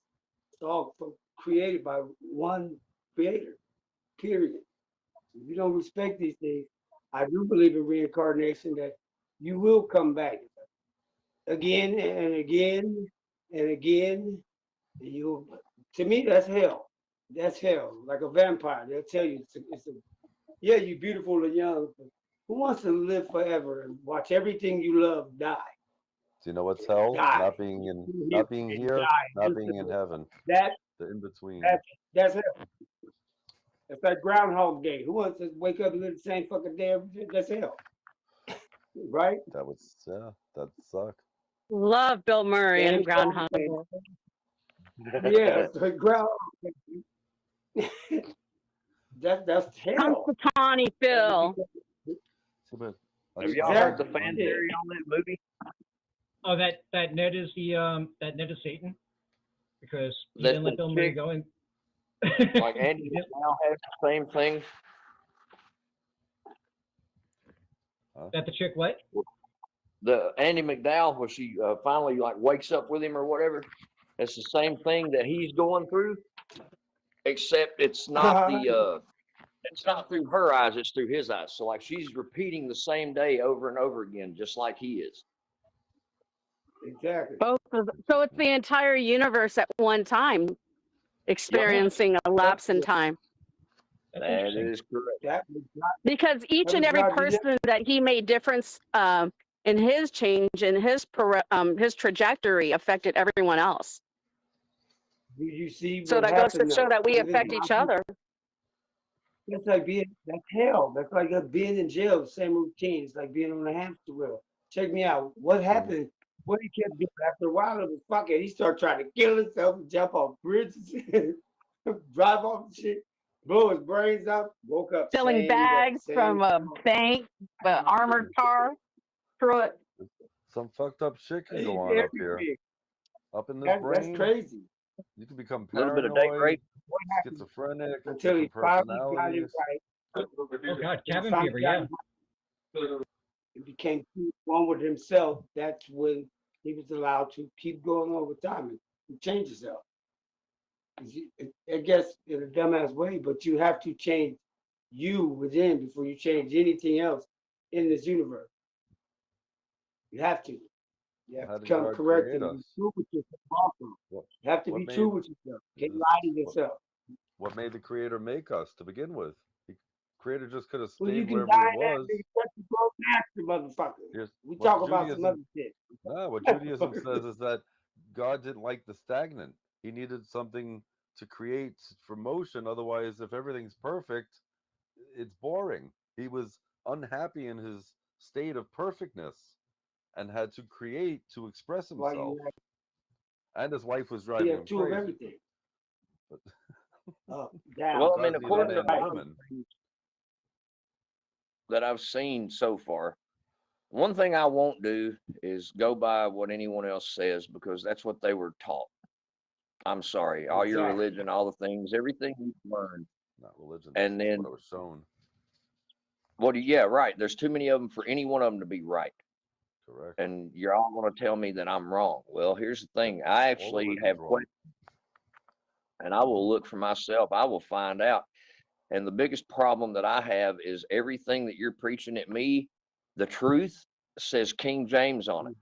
It's all created by one creator. Period. If you don't respect these things, I do believe in reincarnation that you will come back again and again and again. And you, to me, that's hell. That's hell. Like a vampire, they'll tell you yeah, you're beautiful and young. But who wants to live forever and watch everything you love die? Do you know what's hell? Die. Not being And here, die. not being in heaven. That The in between. that's hell. It's like Groundhog Day. Who wants to wake up and live the same fucking day every day? That's hell. Right? That'd suck. Love Bill Murray and Same Groundhog song, Day. yeah, it's like Groundhog Day. That's hell. Punxsutawney Phil. But Have y'all heard the Exactly. fan theory on that movie? Oh, that Ned is Ned is Satan, because he That didn't let the Bill Murray chick- go in. Like Andy now has the same thing. That the chick what? The Andy McDowell, where she finally like wakes up with him or whatever. It's the same thing that he's going through, except it's not it's not through her eyes, it's through his eyes. So like she's repeating the same day over and over again, just like he is. Exactly. So it's the entire universe at one time experiencing a lapse in time. That's That interesting. is correct. That was not, Because each and every person that he made difference in his change and his trajectory affected everyone else. do you see So what that goes to happened show though? that we Even affect each other. That's like that's hell. That's like us being in jail, same routine. It's like being on a hamster wheel. Check me out. What happened? What he kept doing after a while, it was fucking. He started trying to kill himself, jump off bridges, drive off the shit, blow his brains out. Woke up Selling same bags day, from a same- bank, the armored car, through it. some fucked up shit can He go did on up here. everything. Up in this That's brain, crazy. you can become A little bit of date paranoid, rape. What happened schizophrenic, until he different finally got it personalities. right? Oh God, He cabin finally fever. got Yeah. it right. It became one with himself. That's when he was allowed to keep going over time and change himself. I guess in a dumbass way, but you have to change you within before you change anything else in this universe. You have to. You How have to did come God correct create and be us? true with yourself also. What, You have to what be made- true with yourself. Can't this- lie to yourself. what made the Creator make us to begin with? The Creator just could have Well, you stayed can wherever die he in that was. big country grown master, motherfucker. Here's We what talk about some Judaism- other shit. No, what Judaism says is that God didn't like the stagnant. He needed something to create for motion. Otherwise, if everything's perfect, it's boring. He was unhappy in his state of perfectness and had to create to express Why himself. you And his wife was you driving have him two of crazy. everything. But Up, down. Well, I mean, God's neither according to man a nor lot of woman. things that I've seen so far, one thing I won't do is go by what anyone else says because that's what they were taught. I'm sorry, all your Exactly. religion, all the things, everything you've learned, Not religion. and That's then what I was shown. yeah, right. There's too many of them for any one of them to be right, Correct. and you're all going to tell me that I'm wrong. Well, here's the thing: I All actually religion's have wrong. questions, and I will look for myself. I will find out. And the biggest problem that I have is everything that you're preaching at me, the truth says King James on it.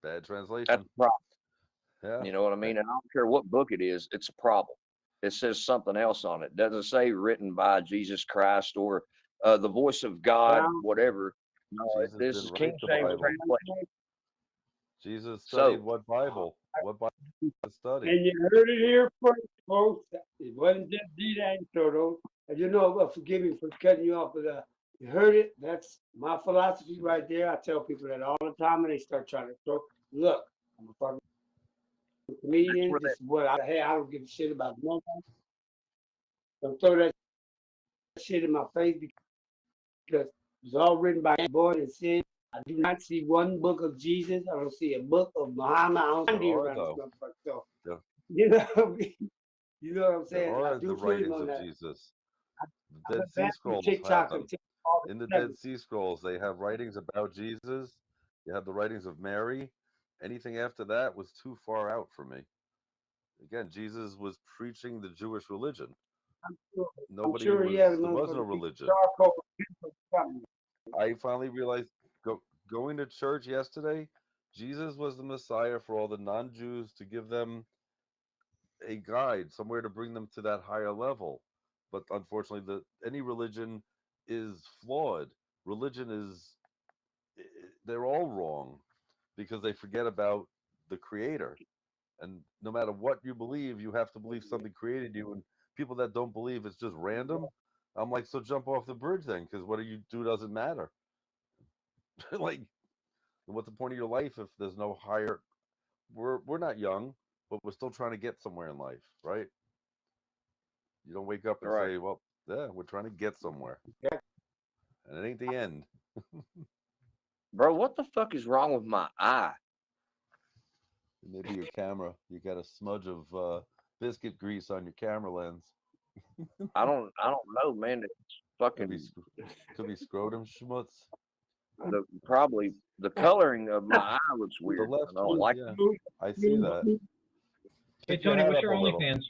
Bad That's translation. a problem. Yeah. You know what I mean? And I don't care what book it is, it's a problem. It says something else on it. It doesn't say written by Jesus Christ or the voice of God, Down. whatever. No, Jesus this didn't is King write the James Bible. translation. Jesus studied So, what Bible? What Bible did he study? And you heard it here first, folks. It wasn't just D-Dang Toto. And you know, forgive me for cutting you off, but you heard it. That's my philosophy right there. I tell people that all the time, and they start trying to throw. Look, I'm a fucking that's comedian. where This that, is what I. Hey, I don't give a shit about nobody. Don't throw that shit in my face because it's all written by boy and sin. I do not see one book of Jesus. I don't see a book of Muhammad. I don't There see are around this though. motherfucker. So There, you know, you know what I'm there saying. And I are the do feel him writings on of that. Jesus. I The Dead went Sea back through Scrolls have TikTok them. and all In the the stuff. Dead Sea Scrolls, they have writings about Jesus. You have the writings of Mary. Anything after that was too far out for me. Again, Jesus was preaching the Jewish religion. I'm sure, I'm Nobody sure he had a was. There was no motherfucking piece of religion. charcoal or something. I finally realized going to church yesterday, Jesus was the Messiah for all the non-Jews to give them a guide, somewhere to bring them to that higher level. But unfortunately, any religion is flawed. Religion is they're all wrong because they forget about the creator. And no matter what you believe, you have to believe something created you. And people that don't believe it's just random, I'm like, so jump off the bridge then, because what you do doesn't matter. Like, what's the point of your life if there's no higher? We're not young, but we're still trying to get somewhere in life, right? You don't wake up and right. say, well, yeah, we're trying to get somewhere, and it ain't the end. Bro, what the fuck is wrong with my eye? Maybe your camera, you got a smudge of biscuit grease on your camera lens. I don't know, man. It's Could be fucking could be scrotum schmutz. probably the coloring of my eye looks The weird. left I don't one, like yeah, I see that. Hey, Pick your Tony, head what's up your a little. OnlyFans?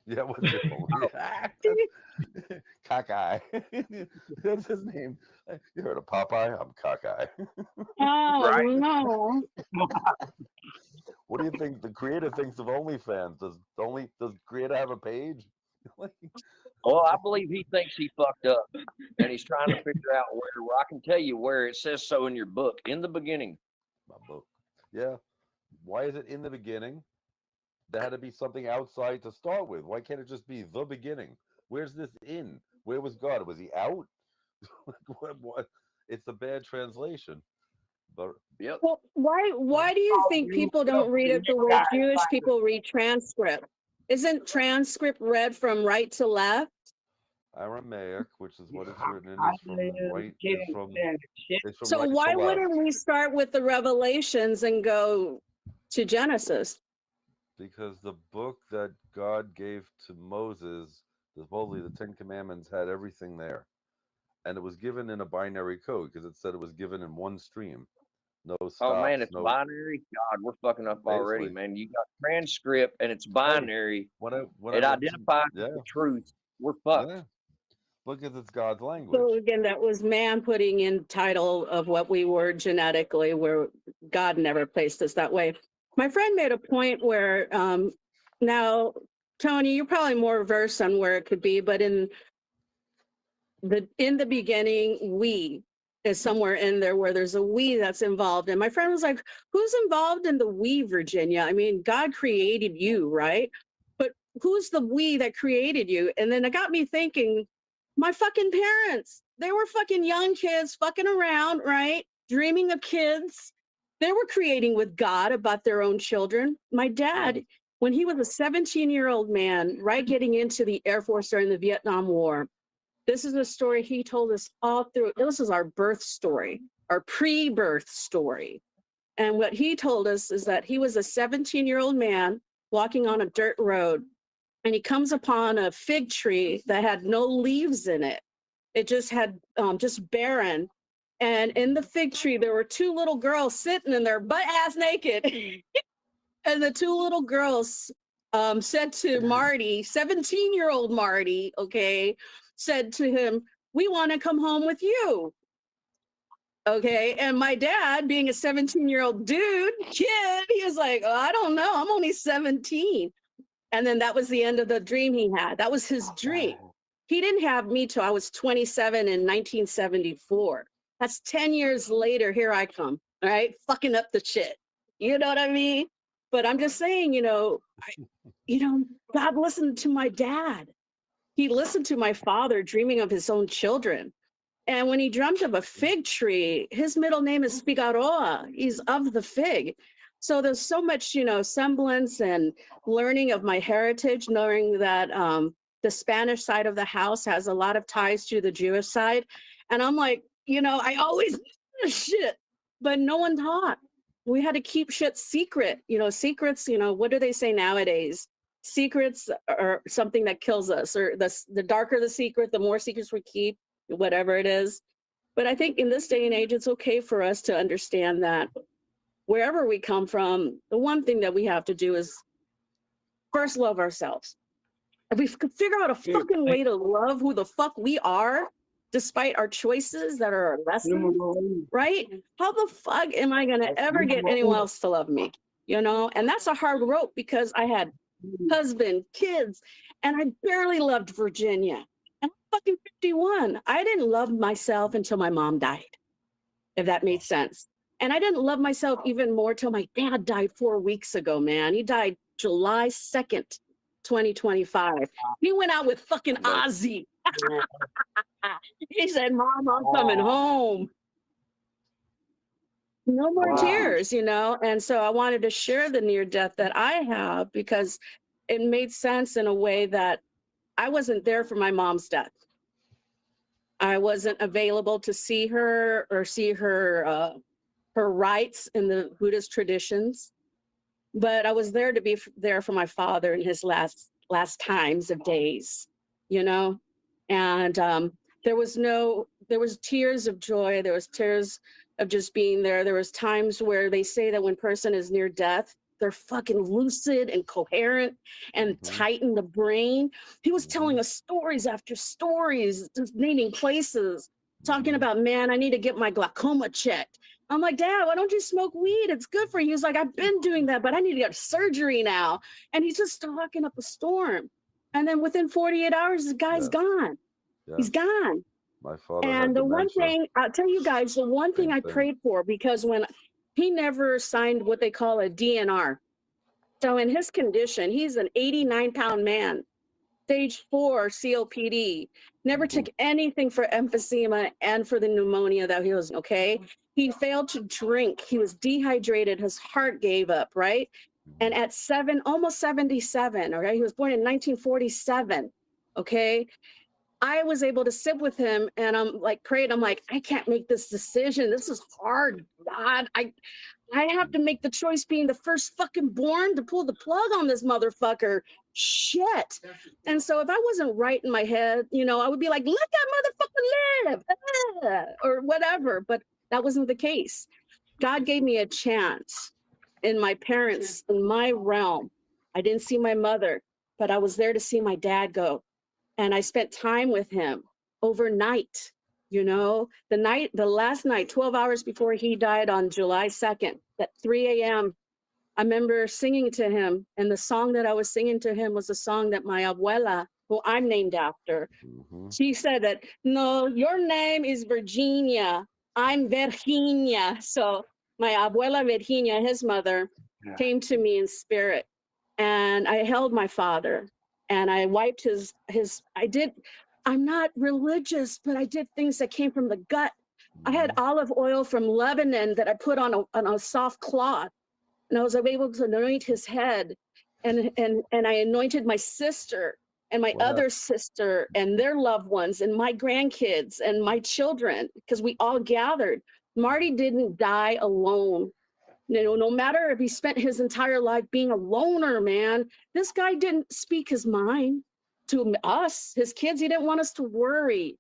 Yeah, what's your Cockeye? That's his name. You heard of Popeye? I'm Cockeye. Oh right. no. What do you think the creator thinks of OnlyFans? Does creator have a page? Like, Well, I believe he thinks he fucked up, and he's trying to figure out where. I can tell you where it says so in your book. In the beginning, my book. Yeah. Why is it in the beginning? There had to be something outside to start with. Why can't it just be the beginning? Where's this in? Where was God? Was he out? What? It's a bad translation. But yep. Well, why do you think people don't read it the way Jewish people read transcript? Isn't transcript read from right to left? Aramaic, which is what it's written in, I is from can't right. understand shit. It's from So right why to left. wouldn't we start with the Revelations and go to Genesis? Because the book that God gave to Moses, supposedly the Ten Commandments, had everything there. And it was given in a binary code because it said it was given in one stream. No Oh man, stops, it's no binary. God, we're fucking up already, basically. man. You got transcript and it's Hey, binary. when I It went to identifies with yeah, the truth. We're fucked. yeah. Because it's God's So language. again, that was man putting in title of what we were genetically, where God never placed us that way. My friend made a point where now, Tony, you're probably more versed on where it could be, but in the beginning, we is somewhere in there where there's a we that's involved. And my friend was like, who's involved in the we, Virginia? I mean, God created you, right? But who's the we that created you? And then it got me thinking, My fucking parents. They were fucking young kids fucking around, right? Dreaming of kids. They were creating with God about their own children. My dad, when he was a 17-year-old man, right, getting into the Air Force during the Vietnam War, this is a story he told us all through. This is our birth story, our pre-birth story. And what he told us is that he was a 17-year-old man walking on a dirt road, and he comes upon a fig tree that had no leaves in it. It just had just barren. And in the fig tree, there were two little girls sitting in there butt ass naked. And the two little girls said to Marty, 17-year-old Marty, okay, said to him, "We want to come home with you." Okay. And my dad, being a 17-year-old kid, he was like, "Oh, I don't know. I'm only 17." And then that was the end of the dream he had. That was his dream. He didn't have me till I was 27 in 1974. That's 10 years later. Here I come, all right, fucking up the shit. You know what I mean? But I'm just saying, God listened to my dad. He listened to my father dreaming of his own children. And when he dreamt of a fig tree, his middle name is Figueroa. He's of the fig. So there's so much, semblance and learning of my heritage, knowing that the Spanish side of the house has a lot of ties to the Jewish side. And I'm like, I always knew this shit, but no one taught. We had to keep shit secret. Secrets, what do they say nowadays? Secrets are something that kills us, or the darker the secret, the more secrets we keep, whatever it is. But I think in this day and age, it's okay for us to understand that wherever we come from, the one thing that we have to do is first love ourselves. If we could figure out a fucking way to love who the fuck we are, despite our choices that are our lessons, right? How the fuck am I going to ever get anyone else to love me? And that's a hard rope, because I had husband, kids, and I barely loved Virginia. And I'm fucking 51. I didn't love myself until my mom died, if that made sense. And I didn't love myself even more till my dad died 4 weeks ago, man. He died July 2nd, 2025. He went out with fucking Ozzy. He said, "Mom, I'm coming home." No more tears, And so I wanted to share the near death that I have, because it made sense in a way that I wasn't there for my mom's death. I wasn't available to see her or see her rites in the Buddhist traditions, but I was there to be there for my father in his last times of days, and there was tears of joy. There was tears of just being there. There was times where they say that when person is near death, they're fucking lucid and coherent and tight in the brain. He was telling us stories after stories, just naming places, talking about, "Man, I need to get my glaucoma checked." I'm like, "Dad, why don't you smoke weed? It's good for you." He's like, "I've been doing that, but I need to get surgery now." And he's just talking up a storm. And then within 48 hours, the guy's gone. Yeah. He's gone. My father and had the dementia. one thing, I'll tell you guys, the one thing I prayed for, because when he never signed what they call a DNR. So in his condition, he's an 89-pound man, stage 4 COPD, never took anything for emphysema and for the pneumonia that he was, okay? He failed to drink. He was dehydrated. His heart gave up, right? And at almost 77, okay? He was born in 1947, okay? I was able to sit with him and I'm like, prayed. I'm like, I can't make this decision. This is hard, God. I have to make the choice, being the first fucking born, to pull the plug on this motherfucker. Shit. And so if I wasn't right in my head, I would be like, let that motherfucker live, or whatever. But that wasn't the case. God gave me a chance in my parents, in my realm. I didn't see my mother, but I was there to see my dad go. And I spent time with him overnight, the last night, 12 hours before he died on July 2nd, at 3 a.m., I remember singing to him. And the song that I was singing to him was a song that my abuela, who I'm named after, she said that, "No, your name is Virginia. I'm Virginia." So my abuela Virginia, his mother, came to me in spirit. And I held my father. And I wiped his, I did, I'm not religious, but I did things that came from the gut. I had olive oil from Lebanon that I put on a soft cloth, and I was able to anoint his head, and I anointed my sister and my What other sister and their loved ones and my grandkids and my children, because we all gathered. Marty didn't die alone. No matter if he spent his entire life being a loner, man, this guy didn't speak his mind to us, his kids. He didn't want us to worry.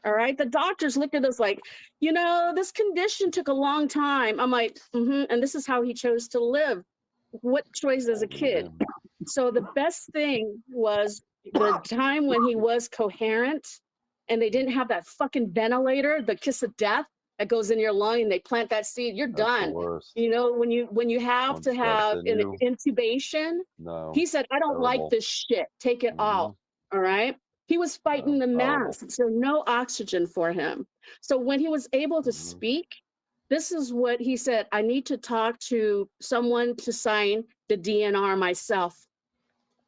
All right. The doctors looked at us like, this condition took a long time. I'm like, and this is how he chose to live. What choice as a kid? So the best thing was the time when he was coherent and they didn't have that fucking ventilator, the kiss of death that goes in your lung and they plant that seed, you're That's the done. worst. When you have Once to that's have in an you, intubation, no, he said, I don't like terrible. this shit. Take it out. All right. He was fighting the horrible. mass, so no oxygen for him. So when he was able to Mhm. speak, this is what he said. I need to talk to someone to sign the DNR myself.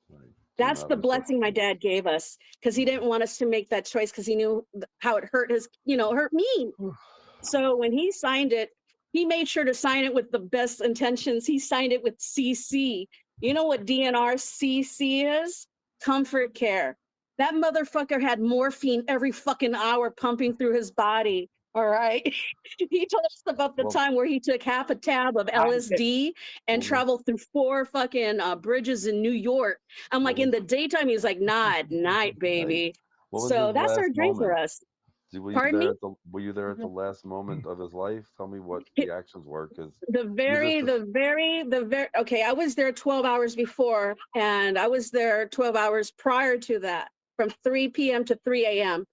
Right. Do That's not the blessing my resuscitate. dad gave us, because he didn't want us to make that choice, because he knew how it hurt hurt me. So when he signed it, he made sure to sign it with the best intentions. He signed it with CC. You know what DNR CC is? Comfort care. That motherfucker had morphine every fucking hour pumping through his body. All right. He told us about the Well, time where he took half a tab of LSD and Well, traveled through 4 fucking bridges in New York. I'm like, Well, in the daytime, he was like, nah, at night, right. baby. What was So his that's our last dream for moment? us. Were you Pardon there me? at the Were you there at the last moment of his life? Tell me what Hi- the actions were, because The you very, just okay, I was there 12 hours before, and I was there 12 hours prior to that, from 3 p.m. to 3 a.m.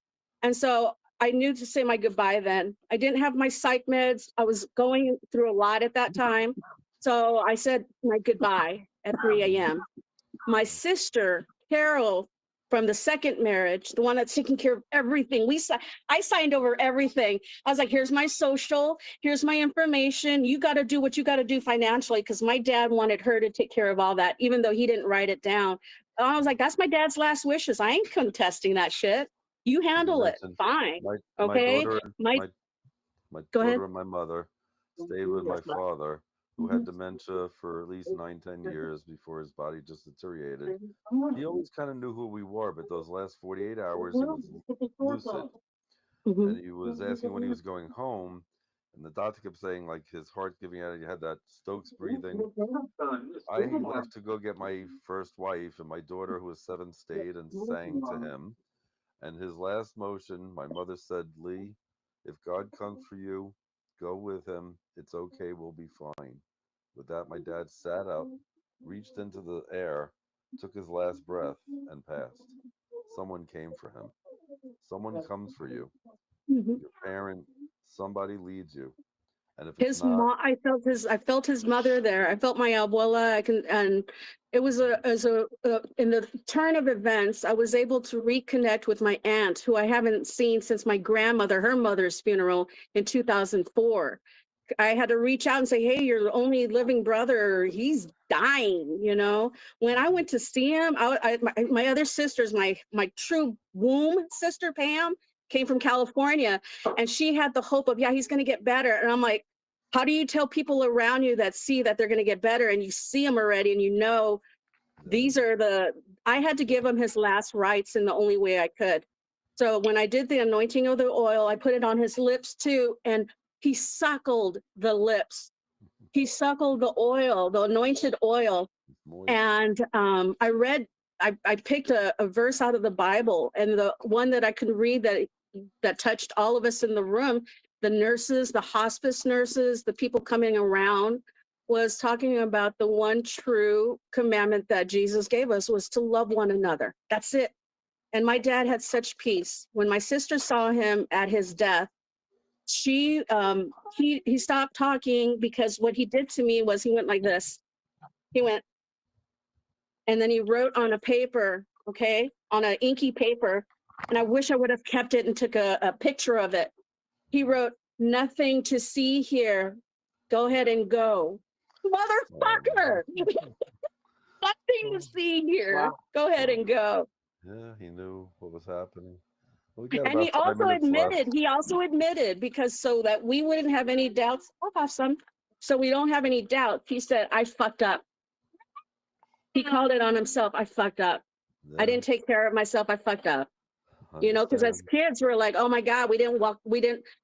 And so I knew to say my goodbye then. I didn't have my psych meds. I was going through a lot at that time. So I said my goodbye at 3 a.m. My sister, Carol, from the second marriage, the one that's taking care of everything. I signed over everything. I was like, here's my social, here's my information. You got to do what you got to do financially, because my dad wanted her to take care of all that, even though he didn't write it down. And I was like, that's my dad's last wishes. I ain't contesting that shit. You you handle it. mentioned Fine. my Okay. daughter My my Go ahead. daughter and my mother stayed with my father, who had dementia for at least 9-10 years before his body just deteriorated. He always kind of knew who we were, but those last 48 hours he was lucid, Mhm. and he was asking when he was going home, and the doctor kept saying like his heart giving out, he had that Stokes breathing. I left to go get my first wife, and my daughter, who was 7, stayed and sang to him. And his last motion, my mother said, Lee, if God comes for you, go with him. It's okay, we'll be fine. With that, my dad sat up, reached into the air, took his last breath, and passed. Someone came for him. Someone comes for you. Mhm. Your parent, somebody leads you. And if it's His not, mom, I felt his mother there. I felt my abuela. And it was in the turn of events, I was able to reconnect with my aunt, who I haven't seen since my grandmother, her mother's funeral in 2004. I had to reach out and say, hey, your only living brother, he's dying. When I went to see him, my other sisters, my true womb sister, Pam, came from California, and she had the hope of, yeah, he's going to get better. And I'm like, how do you tell people around you that see that they're going to get better, and you see them already, and these are I had to give him his last rites in the only way I could. So when I did the anointing of the oil, I put it on his lips too, and he suckled the lips. He suckled the oil, the anointed oil. it's moist. And I picked a verse out of the Bible, and the one that I could read that touched all of us in the room, the nurses, the hospice nurses, the people coming around, was talking about the one true commandment that Jesus gave us, was to love one another. That's it. And my dad had such peace. When my sister saw him at his death, he stopped talking, because what he did to me was he went like this. He went, and then he wrote on a paper, okay, on an inky paper, and I wish I would have kept it and took a picture of it. He wrote, nothing to see here. Go ahead and go. Motherfucker! Nothing to see here. Wow. Go ahead and go. Yeah, he knew what was happening. We got And about he 5 also minutes left. admitted, because so that we wouldn't have any doubts, I'll have some, so we don't have any doubts. He said, I fucked up. He called it on himself. I fucked up. I Yeah, didn't take care of myself. I fucked up. You know, because as understand. kids, we're like, oh my God, we didn't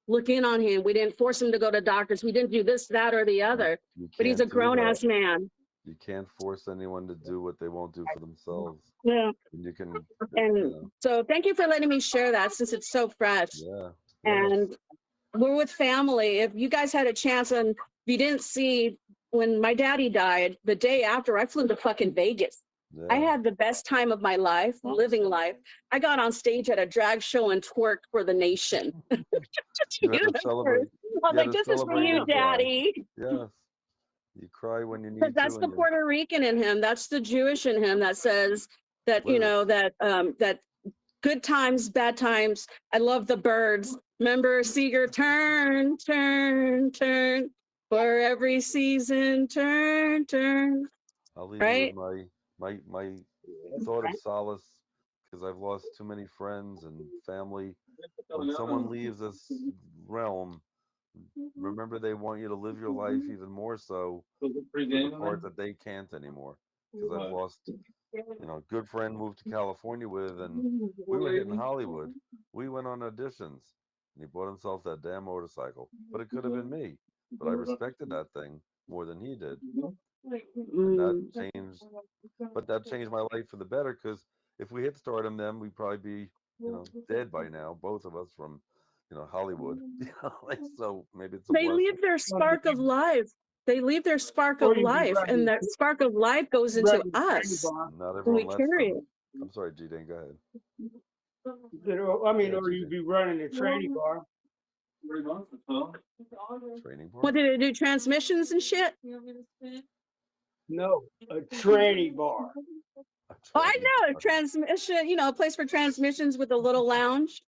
look in on him. We didn't force him to go to doctors. We didn't do this, that, or the other. You But he's a can't do grown that. ass man. You can't force anyone to do what they won't do for themselves. Yeah. And you can, And you so thank you for letting me share that since it's so fresh. know, yeah, yes, And we're with family. If you guys had a chance, and if you didn't see when my daddy died, the day after, I flew to fucking Vegas. I yeah. had the best time of my life, living life. I got on stage at a drag show and twerked for the nation. You had to celebrate. I was You had like, to this is for celebrate you, and cry. Daddy. Yes, you cry when you Because need that's to, the and you Puerto Rican in him. That's the Jewish in him that says that, let it. that good times, bad times. I love the birds. Remember, Seeger, turn, turn, turn. For every season, turn, turn. I'll leave you with Right? my thought of solace, because I've lost too many friends and family. When someone leaves this realm, remember they want you to live your life even more so for the part that they can't anymore. Because I've lost, a good friend moved to California with, and we were hitting Hollywood. We went on auditions, and he bought himself that damn motorcycle. But it could have been me. But I respected that thing more than he did, and that Mm. changed. But that changed my life for the better, because if we hit stardom, then we'd probably be, dead by now, both of us from, Hollywood. So maybe it's a They blessing. leave their spark of life. They leave their spark Or of you be life, and running, that spark of life goes into running a training us bar. Not when we everyone lets carry them. it. I'm sorry, G Dane, go ahead. I Go mean, ahead, or G you Dane. be running a training bar. Training bar? What did they do? Transmissions and shit? No, a training bar. A Oh, I training know, bar. transmission, a place for transmissions with a little lounge.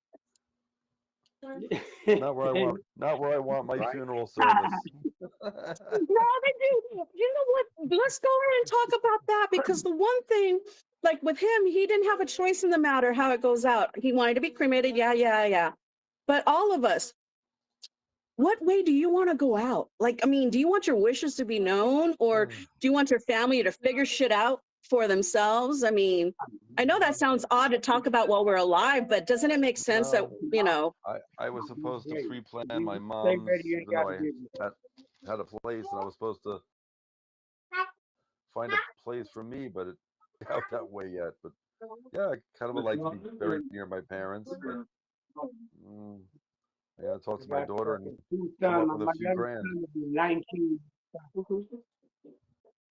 Not where I want my Right? funeral service. No, they do. You know what? Let's go ahead and talk about that, because the one thing, like with him, he didn't have a choice in the matter how it goes out. He wanted to be cremated. Yeah, yeah, yeah. But all of us, what way do you want to go out? Like, I mean, do you want your wishes to be known, or do you want your family to figure shit out for themselves? I mean, I know that sounds odd to talk about while we're alive, but doesn't it make sense that, No, I was supposed to Great. pre-plan my Stay mom's, ready, you ain't even though got to I do it. had a place, and I was supposed to find a place for me, but it out that way yet. But yeah, I kind of would like to be buried near my parents, but mm, I gotta talk I to my got daughter and fucking two come sons. up with a My few youngest grand. son will be 19.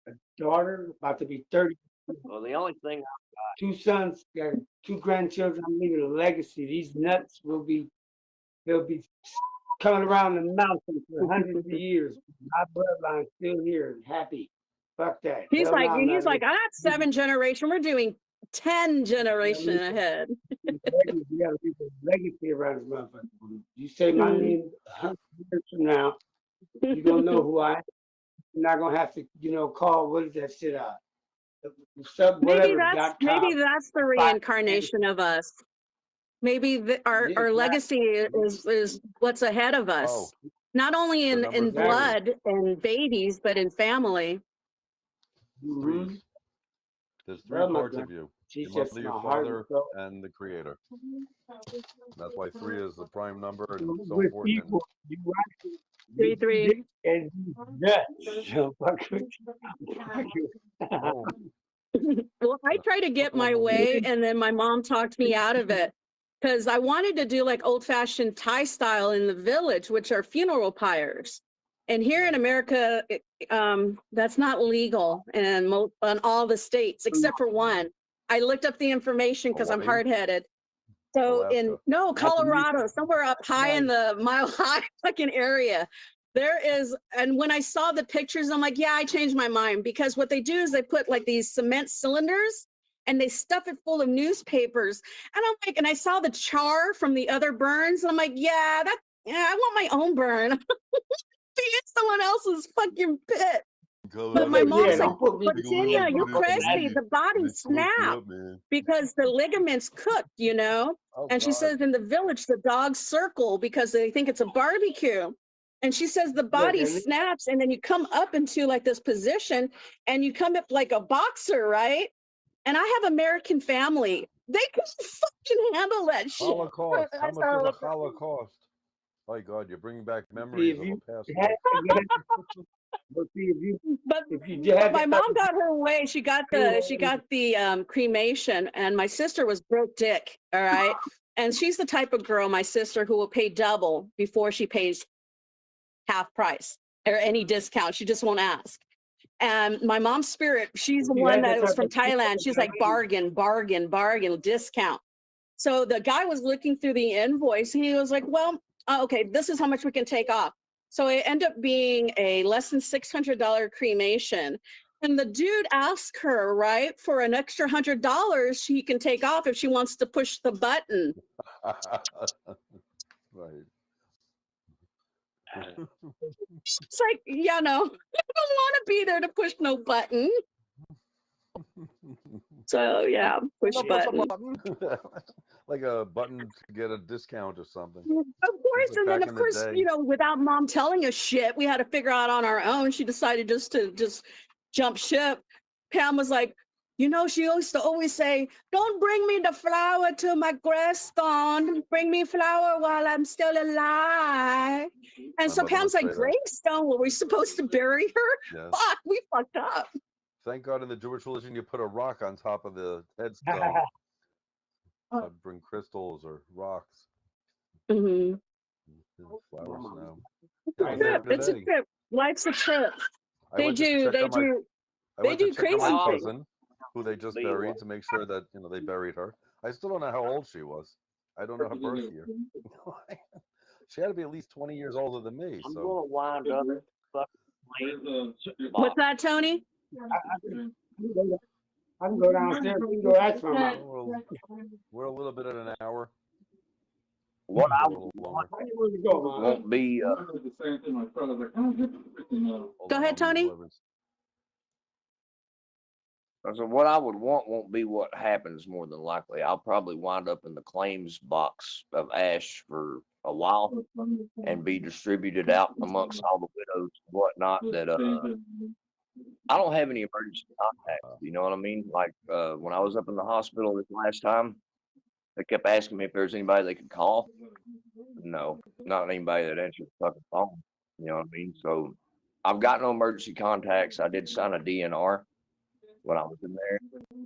A daughter about to be 30. Well, the only thing, Two sons, got two grandchildren. I'm leaving a legacy. These nuts they'll be coming around the mountain for hundreds of years. My bloodline's still here and happy. Fuck that. he's Hell no, like, I'm he's not like, living. I got 7 generation. We're doing 10 You generation gotta ahead. leave a legacy around this motherfucker. You say my Mm. name 100 years from now, you're gonna know who I am. You're not gonna have to, call what is that shit maybe whatever that's .com. the reincarnation of us. Maybe Yeah, our legacy is what's ahead of us, Oh, not only the in number three. blood and babies, but in family. Mm-hmm. Threes. There's three Love my parts grand. of you: She's your just mother, my your heart and father, soul. and the creator. That's why three is the prime number and so With important. people, you right. 3-3. And nuts. So fuck with you. Oh, Well, I try to get my way, and then my mom talked me out of it because I wanted to do like old-fashioned Thai style in the village, which are funeral pyres. And here in America, that's not legal in all the states except for one. I looked up the information because I'm Hawaii, hard-headed. So Alaska. Colorado, somewhere up high in the Mile High fucking area, there is, and when I saw the pictures, I'm like, yeah, I changed my mind, because what they do is they put like these cement cylinders and they stuff it full of newspapers. And I'm like, and I saw the char from the other burns, and I'm like, yeah, I want my own burn. Be in someone else's fucking pit. But my Yeah, mom's like, don't put me. Virginia, you're Look at crazy. that. The body They cooked me snapped up, man. because the ligaments cooked, you know? Oh And she God. says in the village, the dogs circle because they think it's a barbecue. And she says the Look, body and snaps and then you come up into like this position and you come up like a boxer, right? And I have American family. They can fucking handle that shit. Holocaust. How That's much was how- the Holocaust? My God, you're bringing back see memories if of a you past had, life. but see but if you had my to mom got her way. She got the cremation, and my sister was broke dick. All right, and she's the type of girl, my sister, who will pay double before she pays half price or any discount. She just won't ask. And my mom's spirit, she's the if you one had that that was type from of Thailand. She's like bargain, bargain, bargain, discount. So the guy was looking through the invoice and he was like, well, okay, this is how much we can take off. So it ended up being a less than $600 cremation. And the dude asked her, right, for an extra $100 she can take off if she wants to push the button. Right. It's like, yeah, no, I don't want to be there to push no button. So yeah, push button. Like a button to get a discount or something. Of course, like and then back of in the course, day. you know, without mom telling us shit, we had to figure out on our own. She decided just jump ship. Pam was like, you know, she used to always say, "Don't bring me the flower to my gravestone. Bring me flower while I'm still alive." And My so mother Pam's would like, say that. "Gravestone? Were we supposed to bury her? Yes. Fuck, we fucked up." Thank God in the Jewish religion you put a rock on top of the headstone. I'd bring crystals or rocks. Hmm. Flowers now. It's a I was trip. there It's a today. trip. Life's a trip. I They went to do. check They on my do. I They went to do check on my crazy things. cousin, who they just Do you buried, want? to make sure that they buried her. I still don't know how old she was. I don't know her birth year. She had to be at least 20 years older than me. I'm So gonna wind up fucking What's that, Tony? I can go downstairs. We can go ask for my. we're a little bit at an hour. What A I little longer. Where you want to go, man? won't be Hold Go on, ahead, I'll mute Tony. whoever's- so what I would won't be what happens more than likely. I'll probably wind up in the claims box of ash for a while and be distributed out amongst all the widows and whatnot that I don't have any emergency contacts, you know what I mean? Like when I was up in the hospital this last time, they kept asking me if there's anybody they could call. No, not anybody that answered the fucking phone. You know what I mean? So I've got no emergency contacts. I did sign a DNR when I was in there,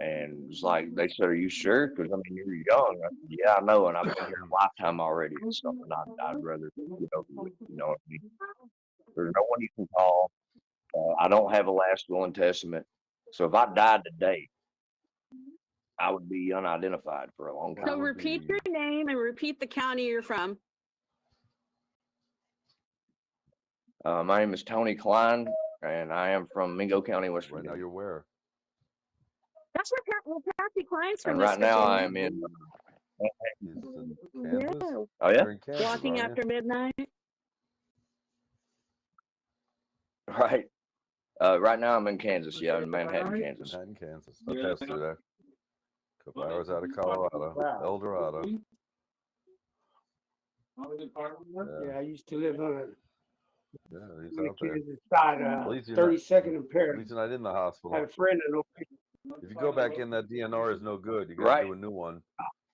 and it's like they said, "Are you sure?" Because I mean, you're young. I said, "Yeah, I know, and I've been here a lifetime already. It's something I'd rather get over with." You know what I mean? There's no one you can call. I don't have a last will and testament, so if I died today, I would be unidentified for a long Well, So time. would repeat be- your name and repeat the county you're from. My name is Tony Klein, and I am from Mingo County, West Right now Virginia. you're where? That's where Kathy Klein's from. And Miss right now I Virginia. am in. He's in Kansas? Yeah, Oh yeah, You're in Kansas, walking aren't after midnight. right. Right now I'm in Kansas. Yeah, in Manhattan, you? Kansas. Manhattan, Kansas. I passed through there. Couple hours out of Colorado. Wow. El Dorado. Yeah, I used to live on Yeah, he's the out there. Kansas side, At least you're not, 32nd and at Paris. least you're not in the I had hospital. a friend in If you go back in, that DNR is no good. You got to Right. do a new one.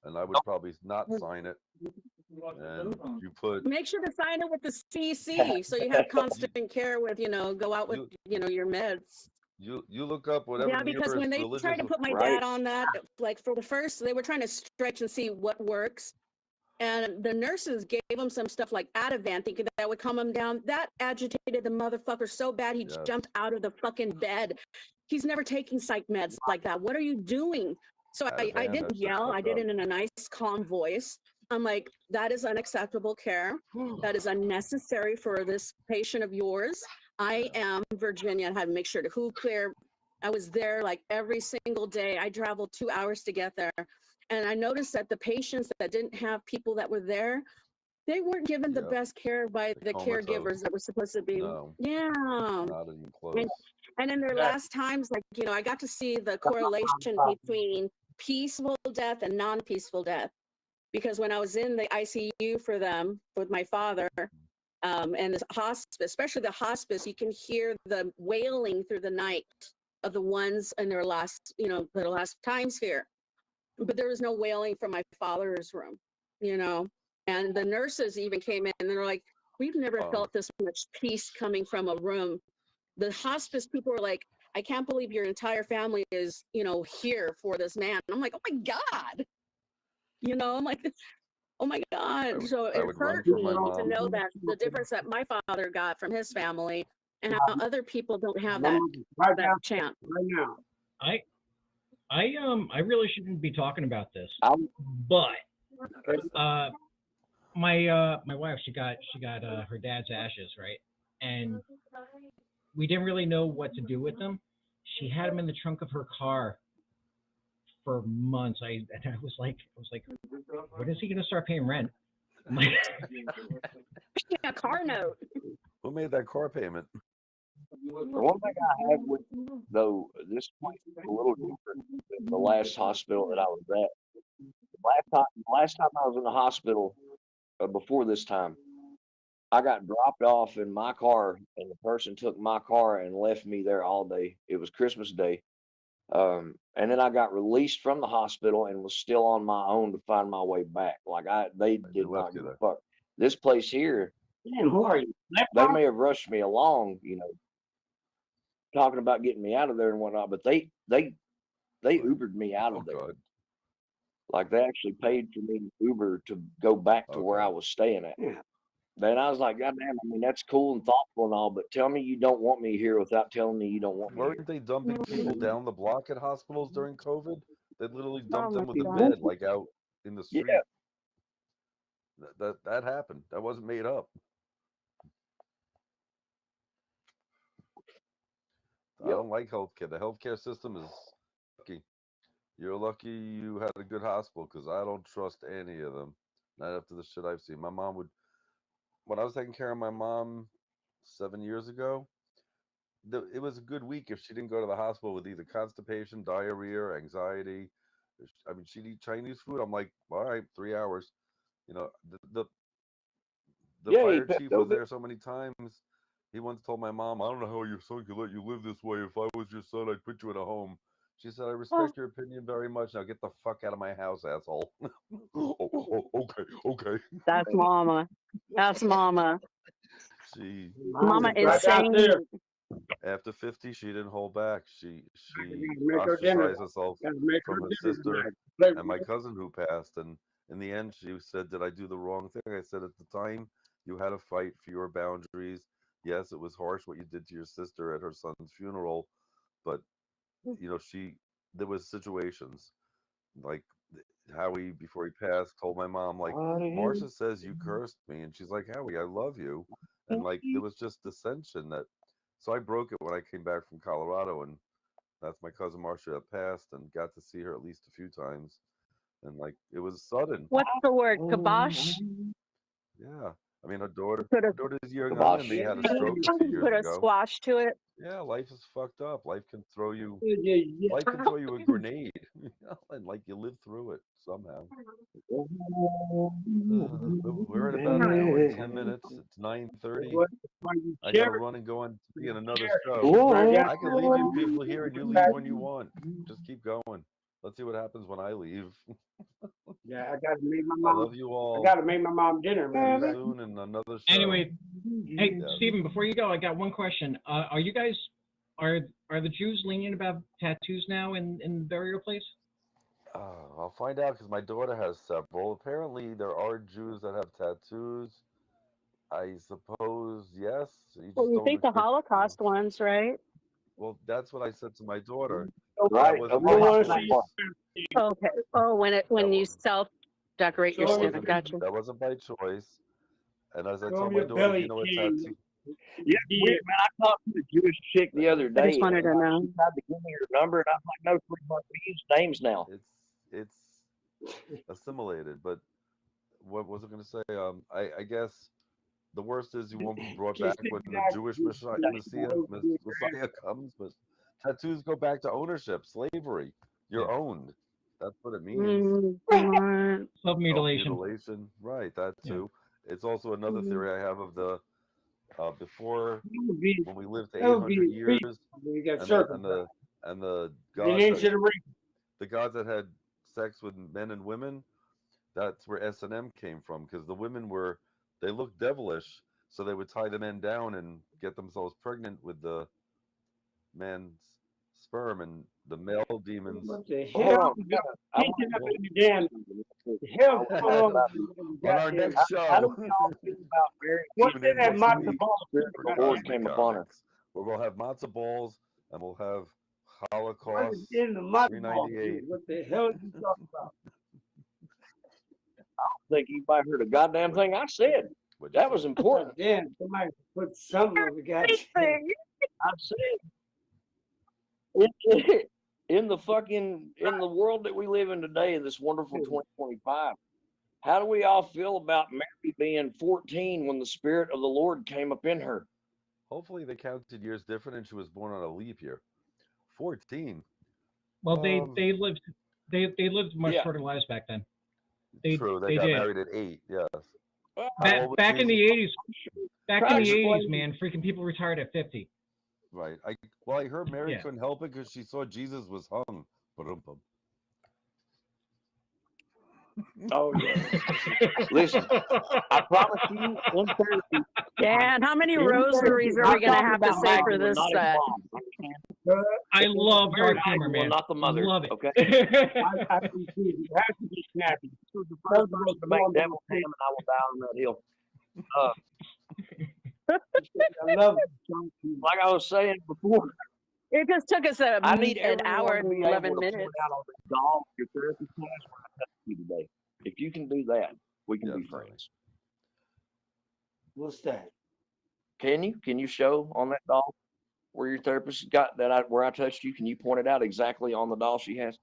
And I would probably not sign it. And you put Make sure to sign it with the CC so you have constant care with, go out with, you your meds. you look up whatever Yeah, the because when nearest they tried to religious put my Right. dad on that, like for the first, they were trying to stretch and see what works. And the nurses gave him some stuff like Ativan, thinking that would calm him down. That agitated the motherfucker so bad he Yes. jumped out of the fucking bed. He's never taking psych meds like that. What are you doing? So I Ativan, that didn't shit's yell. I fucked did up. it in a nice, calm voice. I'm like, that is unacceptable care. That is unnecessary for this patient of yours. I am Virginia. I had to make sure to who clear. I was there like every single day. I traveled 2 hours to get there. And I noticed that the patients that didn't have people that were there, They weren't given the Yep. best care by They're the caregivers comatose. that were supposed to be. No, Yeah. not even close. And in their Yeah. last times, like, I got to see the correlation between peaceful death and non-peaceful death. Because when I was in the ICU for them with my father, and the hospice, especially the hospice, you can hear the wailing through the night of the ones in their last, their last times here. But there was no wailing from my father's room, and the nurses even came in and they're like, we've never felt this much peace coming from a room. The hospice people were like, I can't believe your entire family is, here for this man. And I'm like, oh my God. I'm like, oh my God. So I it would run hurt for me my to mom. know that the difference that my father got from his family and how other people don't have My that, mom right now, chance. right now. I really shouldn't be talking about this, I'm but my wife, she got her dad's ashes, right? And we didn't really know what to do with them. She had them in the trunk of her car for months. I was like, when is he gonna start paying rent? I'm like, A car note. Who made that car payment? the one thing I have with though this might be a little different than the last hospital that I was at. Last time I was in the hospital before this time, I got dropped off in my car, and the person took my car and left me there all day. It was Christmas Day. And then I got released from the hospital and was still on my own to find my way back. Like they did left not you give a there. fuck. This place here, Damn, who are you? they may have rushed me along, talking about getting me out of there and whatnot, but they Ubered me out Oh of there. God. Like they actually paid for me to Uber to go back to where Okay. I was staying at. Yeah. Then I was like, God damn, I mean, that's cool and thoughtful and all, but tell me you don't want me here without telling me you don't want me here. Weren't they dumping people down the block at hospitals during COVID? They literally dumped Oh them my with a God. bed, like out in the Yeah. street. That happened. That wasn't made up. I Yep. don't like healthcare. The healthcare system is lucky. You're lucky you had a good hospital because I don't trust any of them. Not after the shit I've seen. My mom would, when I was taking care of my mom 7 years ago, it was a good week if she didn't go to the hospital with either constipation, diarrhea, anxiety. I mean, she'd eat Chinese food. I'm like, all right, 3 hours. You know, the Yeah, he fire chief Pepto was there so many times. He once told my mom, I don't know how your son could let you live this way. If I was your son, I'd put you in a home. She said, I respect your opinion very much. Now get the fuck out of my house, asshole. Okay. That's mama. That's mama. She, Mama Mom's right out insane. there. after 50, she didn't hold back. She Make her dinner. ostracized herself Gotta make her from her dinner sister tonight. and my cousin who passed. And in the end, she said, did I do the wrong thing? I said, at the time, you had to fight for your boundaries. Yes, it was harsh what you did to your sister at her son's funeral, but there was situations like Howie before he passed told my mom like, Marcia says you cursed me, and she's like, Howie, I love you, and like there was just dissension that, so I broke it when I came back from Colorado, and that's my cousin Marcia that passed, and got to see her at least a few times, and like it was sudden. What's the word? Kibosh? Yeah, I mean her daughter, Put a, her daughter's young, Kibosh. and they had a stroke a few years put a ago. squash to it. Yeah, life is fucked up. Life can throw you Yeah. Life can throw you a grenade, and like you live through it somehow. We're at about an hour and 10 minutes. It's 9:30. What? Why you I gotta share run and go on to be in another it? show. Right out I can leave you people here, and you leave when you want. Just keep going. Let's see what happens when I leave. Yeah, I gotta make my I mom. love you I all. gotta make my mom dinner, See you man. soon in another show. anyway, hey Yeah. Stephen, before you go, I got one question. Are you guys are the Jews lenient about tattoos now in the burial place? I'll find out because my daughter has several. Apparently, there are Jews that have tattoos. I suppose yes. You Well, just you don't think the get. Holocaust ones, right? Well, that's what I said to my daughter. Right. That wasn't Nobody my wants to see choice. Okay. Oh, when That you was self-decorate your that skin. I wasn't got you. that wasn't my choice. And as I Show told me my your daughter, do belly, you know what King. tattoo? Yeah, man, I talked to the Jewish chick the other I just day, wanted and to know. she tried to give me her number, and I'm like, no, sweetheart, we use names now. It's assimilated, but what was I going to say? I guess the worst is you won't be brought Just back think when the back Jewish to Messiah comes, but tattoos go back to ownership, slavery. You're Yeah. owned. That's what it means. Come Self mutilation. Self-mutilation, right? That Yeah. too. It's also another on. theory I have of the before that would be when we lived to that would 800 be years, peace when you got and circumcised. the The gods that ancient race. the gods that had sex with men and women. That's where S&M came from because the women they looked devilish, so they would tie the men down and get themselves pregnant with the man's sperm, and the male demons. What the Hold hell? on. You got I teaching up want in the damn. The hell's to going talk on about with the On our goddamn? next how do show, we all feel about Mary What's tune in in that next matzo week. ball? Spirit of the Lord Cosmic came upon her? Comics, where we'll have matzo balls and we'll have What is Holocaust in the matzo ball? 398. What the hell are you talking about? I think anybody heard a goddamn thing I said. What'd you That was say? important. Damn, somebody put something on the goddamn. I said in the world that we live in today, this wonderful 2025. How do we all feel about Mary being 14 when the Spirit of the Lord came up in her? Hopefully they counted years different and she was born on a leap year. 14. Well, Um, they lived much Yeah. shorter lives back then. True. They They got did. married at 8. Yes. Well, How old was Back in Jesus? the 80s, back Try in to the 80s, explain. man, freaking people retired at 50. Right. I heard Mary Yeah. couldn't help it because she saw Jesus was hung. Ba-dum-bum. Oh yeah. Listen, I promise you, in therapy, Dan, how many in rosaries therapy, are we I'm gonna talking have to about say for Magdalene, this not his set? mom. Understand? I love Mary dark humor, Magdalene, man. not the mother. Love it. Okay. I appreciate it. You have to be snappy. This was the First first of one all, to make born devil with ham, and I will die on that hill. I love it. Like I was saying before, It just took us I need an hour everyone to and be 11 able to point minutes. out on this doll your therapy class where I touched you today. If you can do that, we can Yeah, be Tony. friends. What's that? Can you? Can you show on that doll where your therapist got that? Where I touched you? Can you point it out exactly on the doll she has?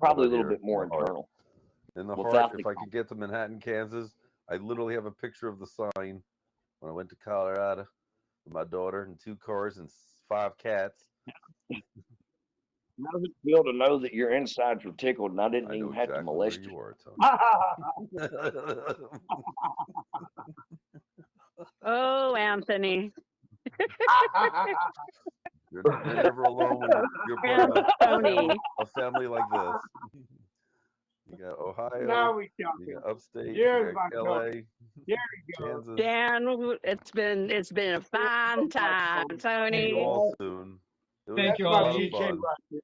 Probably a little Here, bit more in the heart. internal. In the Without heart, the if I could get to Manhattan, Kansas, I literally have a picture of the sign when I went to Colorado with my daughter and 2 cars and 5 cats. How does it feel to know that your insides were tickled and I didn't I know even have to exactly where molest you? you are, Tony. Oh, Anthony. You're never alone when you're part of Tony. a family like this. You got Ohio, Now we you talking. got upstate, Here's you my got daughter. LA, There we go. Kansas. Dan, it's been a fun time, See Tony. you all soon. It was Thank you a all. lot of That's my fun. PK right there.